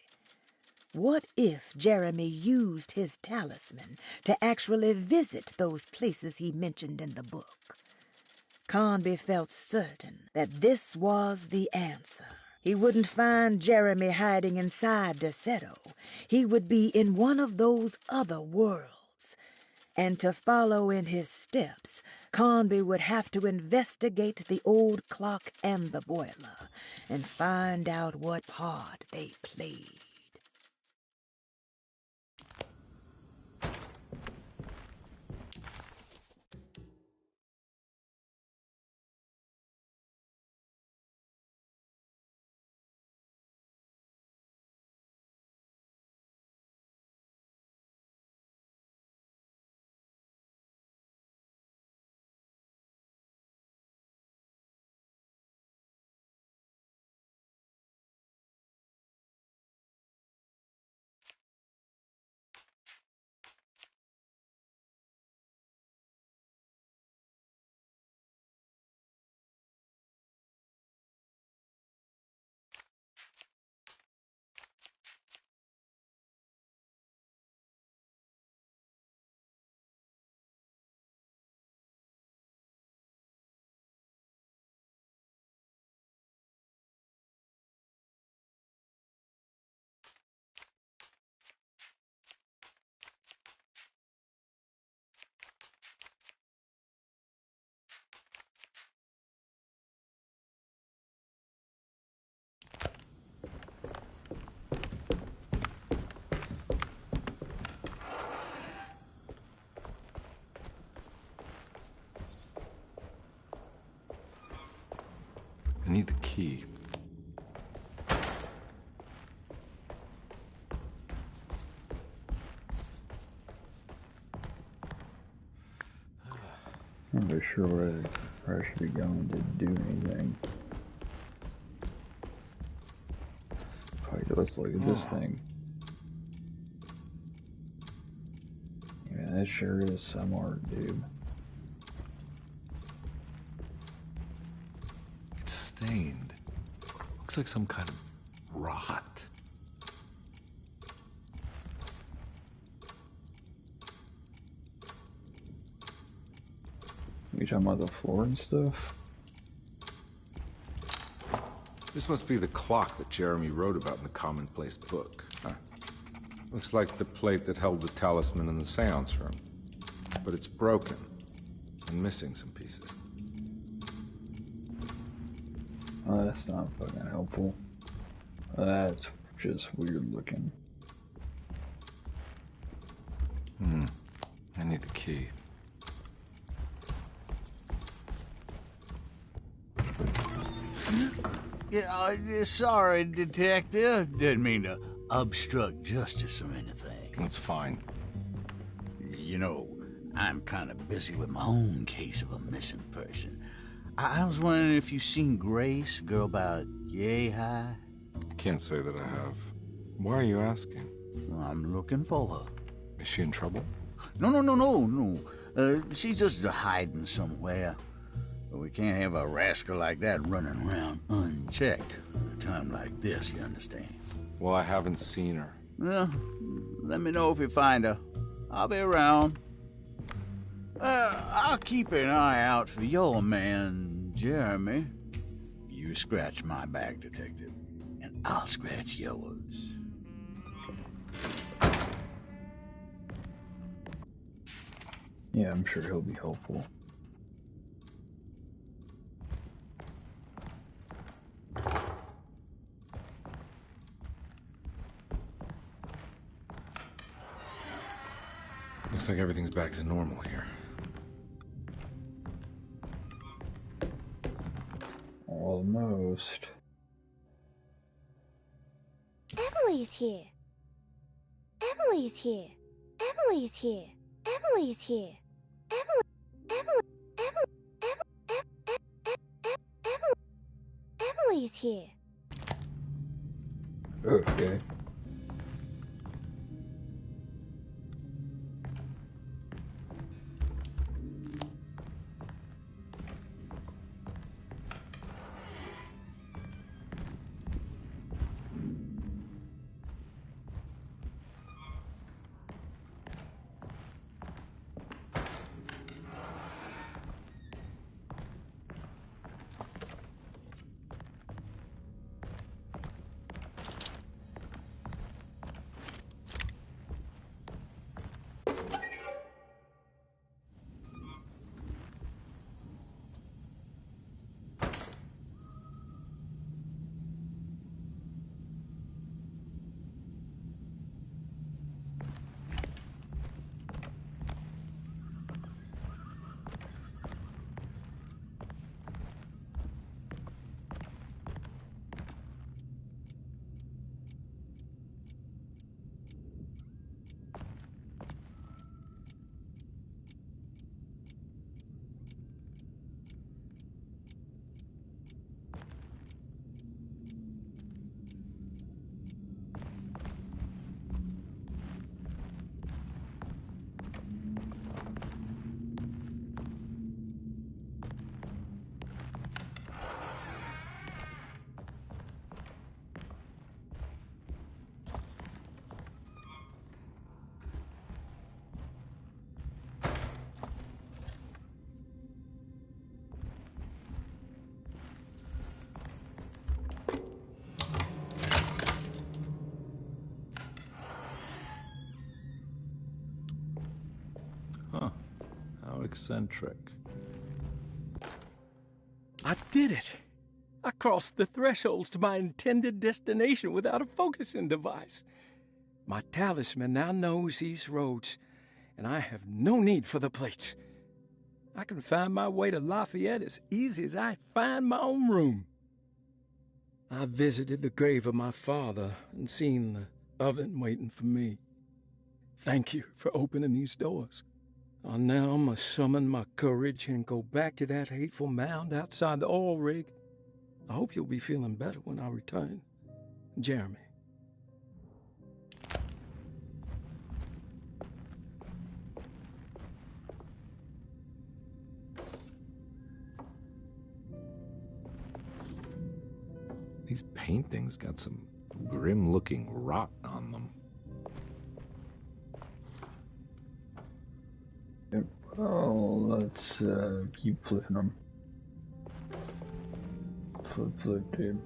What if Jeremy used his talisman to actually visit those places he mentioned in the book? Carnby felt certain that this was the answer. He wouldn't find Jeremy hiding inside Derceto. He would be in one of those other worlds. And to follow in his steps, Carnby would have to investigate the old clock and the boiler and find out what part they played. I need the key. I'm not sure where I should be going to do anything. Alright, let's look at this thing. Yeah, that sure is some art, dude. It's stained. Looks like some kind of rot. You talking about the floor and stuff? This must be the clock that Jeremy wrote about in the commonplace book. Huh. Looks like the plate that held the talisman in the seance room. But it's broken and missing some pieces. Oh, that's not fucking helpful. That's just weird looking. I need the key. Yeah, sorry, Detective. Didn't mean to obstruct justice or anything. That's fine. You know, I'm kind of busy with my own case of a missing person. I was wondering if you've seen Grace, girl about yay high? I can't say that I have. Why are you asking? Well, I'm looking for her. Is she in trouble? No. She's just hiding somewhere. But we can't have a rascal like that running around unchecked at a time like this, you understand? Well, I haven't seen her. Well, let me know if you find her. I'll be around. I'll keep an eye out for your man, Jeremy. You scratch my back, Detective, and I'll scratch yours. Yeah, I'm sure he'll be helpful. Looks like everything's back to normal here. Almost. Emily's here. Emily's here. Emily's here. Emily's here. Emily's here. Okay. Eccentric. I did it! I crossed the thresholds to my intended destination without a focusing device. My talisman now knows these roads, and I have no need for the plates. I can find my way to Lafayette as easy as I find my own room. I visited the grave of my father and seen the oven waiting for me. Thank you for opening these doors. Now I must summon my courage and go back to that hateful mound outside the oil rig. I hope you'll be feeling better when I return. Jeremy. These paintings got some grim-looking rot on them. Yep. Oh, let's keep flipping them. Flip, dude.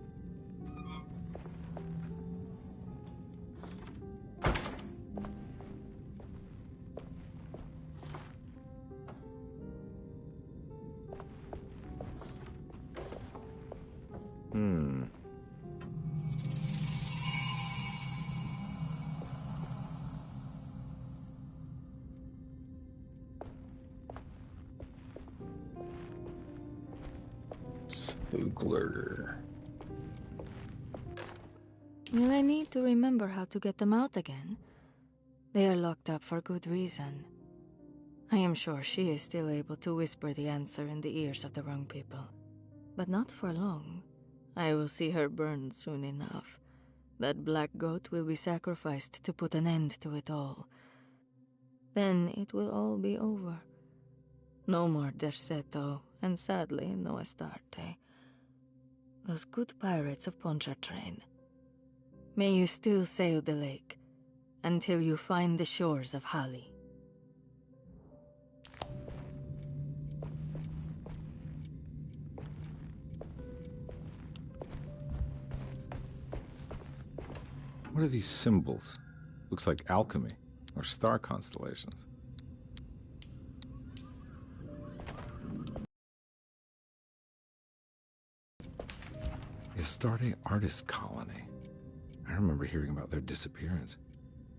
Spookler. Will I need to remember how to get them out again? They are locked up for good reason. I am sure she is still able to whisper the answer in the ears of the wrong people. But not for long. I will see her burned soon enough. That black goat will be sacrificed to put an end to it all. Then it will all be over. No more Derceto, and sadly, no Astarte. Those good pirates of Pontchartrain. May you still sail the lake, until you find the shores of Hali. What are these symbols? Looks like alchemy, or star constellations. Astarte Artist Colony. I remember hearing about their disappearance.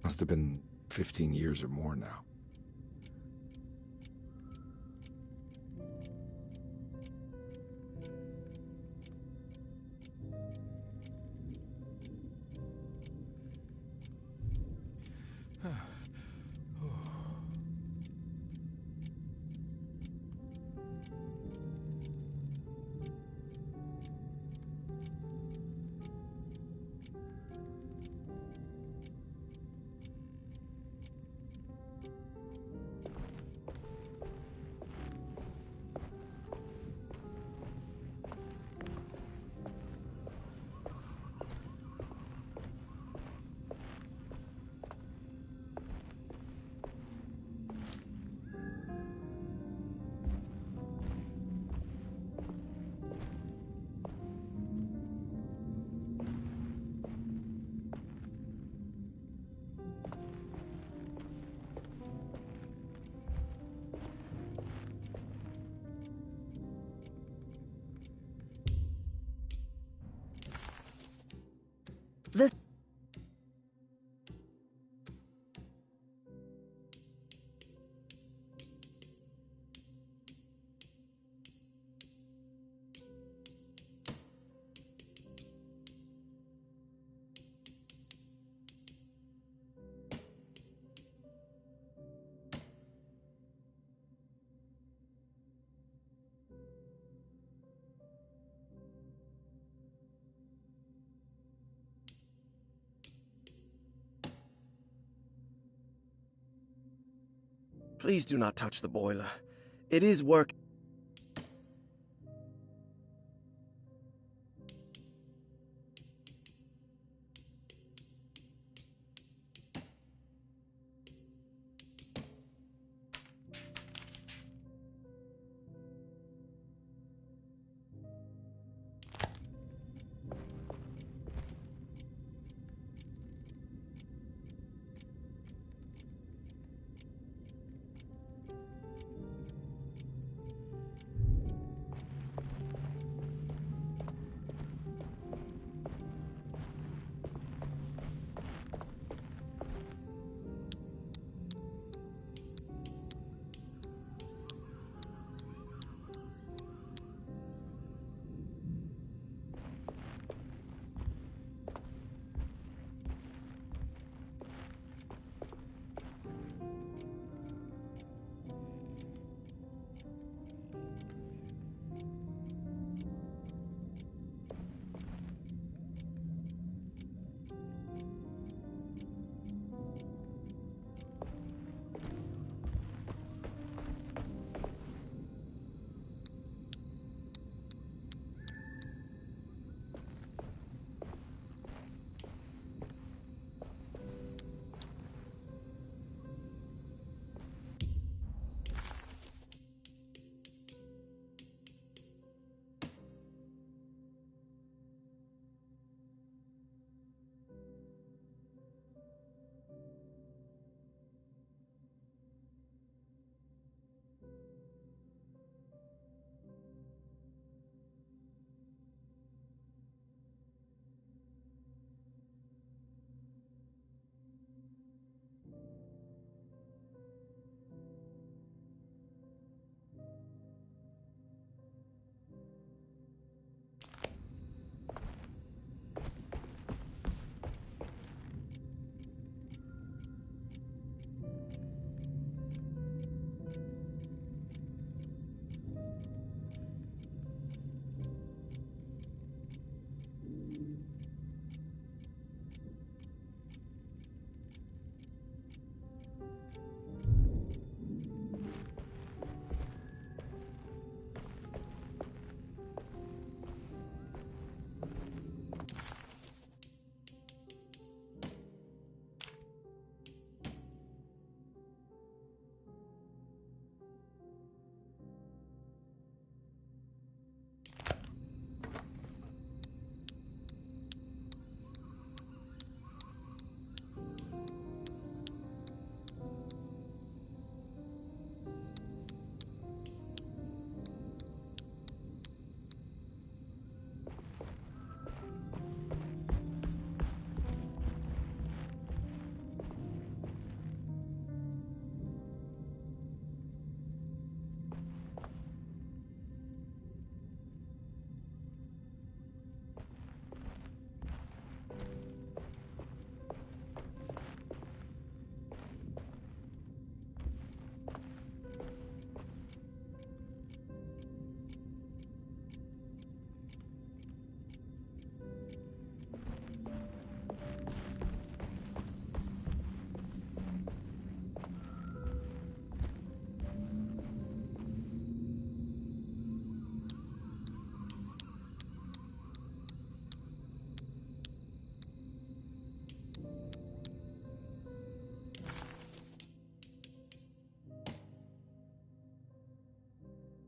Must have been 15 years or more now. The Please do not touch the boiler. It is work.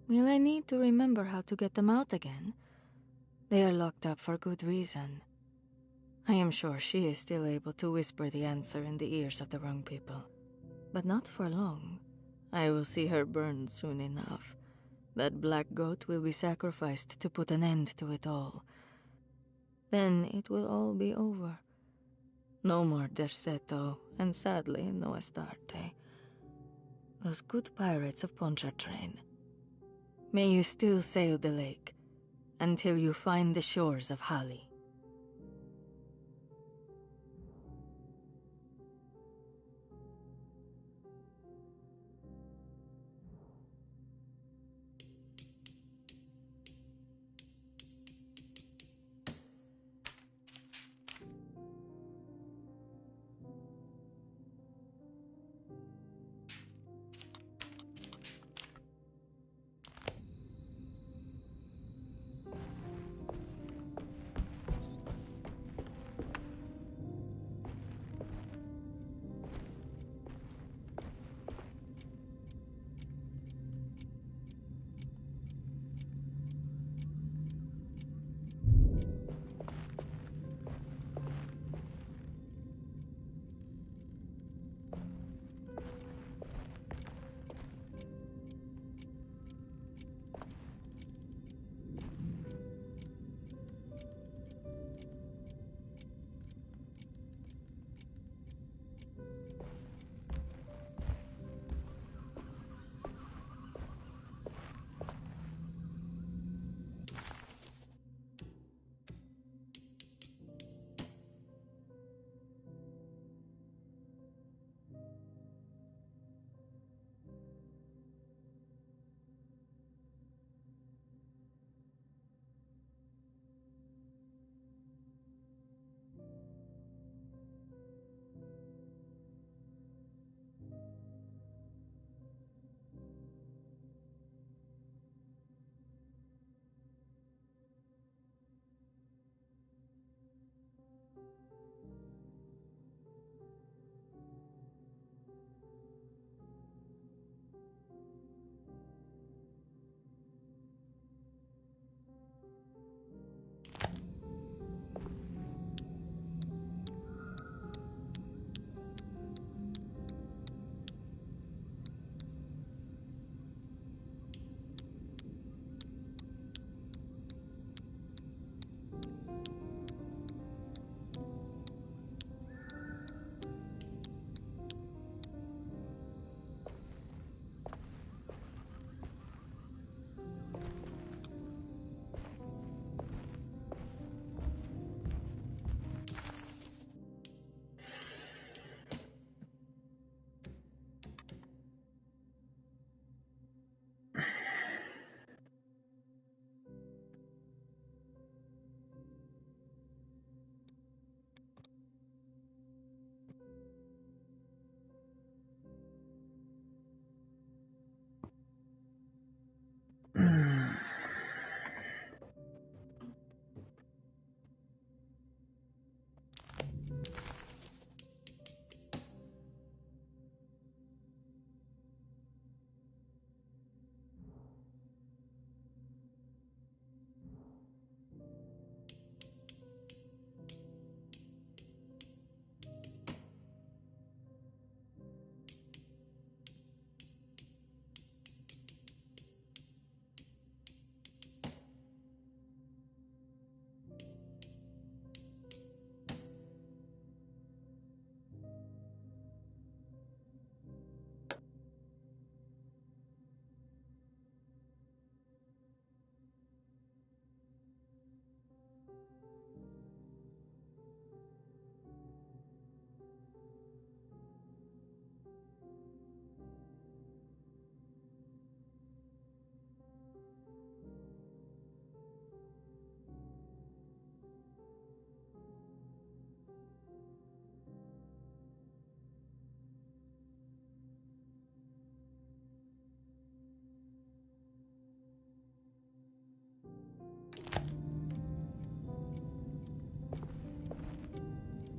Will I need to remember how to get them out again? They are locked up for good reason. I am sure she is still able to whisper the answer in the ears of the wrong people. But not for long. I will see her burned soon enough. That black goat will be sacrificed to put an end to it all. Then it will all be over. No more Derceto, and sadly, no Astarte. Those good pirates of Pontchartrain. May you still sail the lake, until you find the shores of Hali.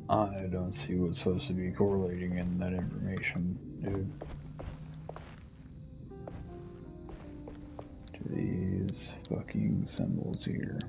I don't see what's supposed to be correlating in that information, dude. these fucking symbols here?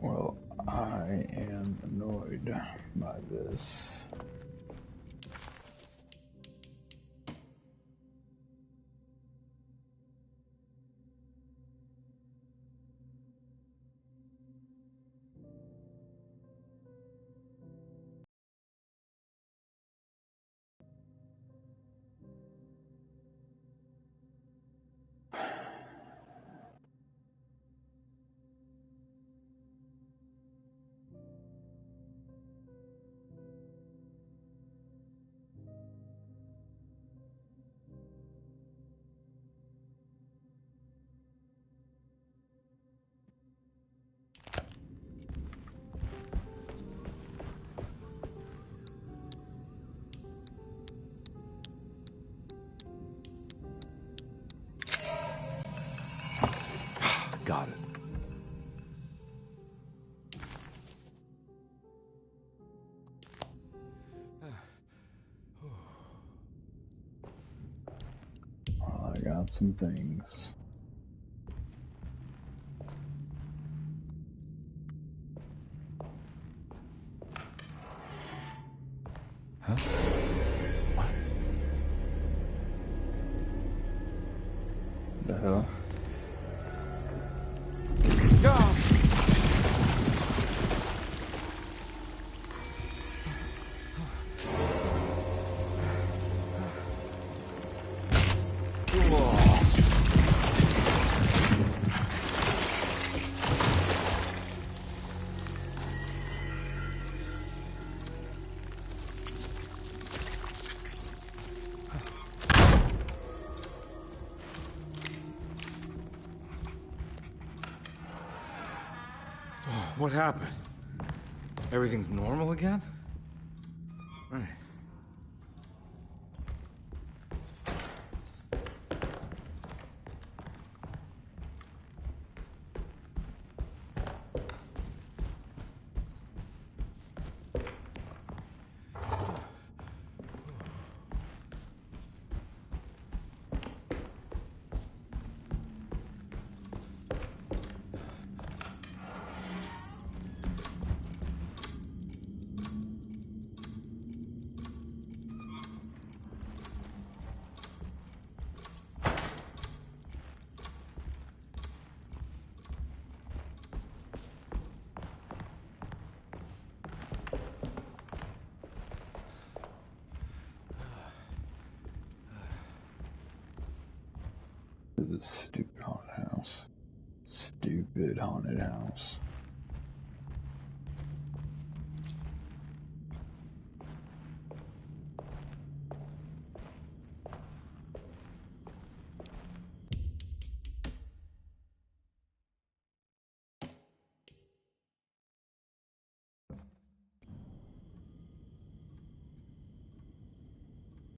Well, I am annoyed by this. Got it. I got some things. Huh? What? The hell? What happened? Everything's normal again? Right. This stupid haunted house. Stupid haunted house.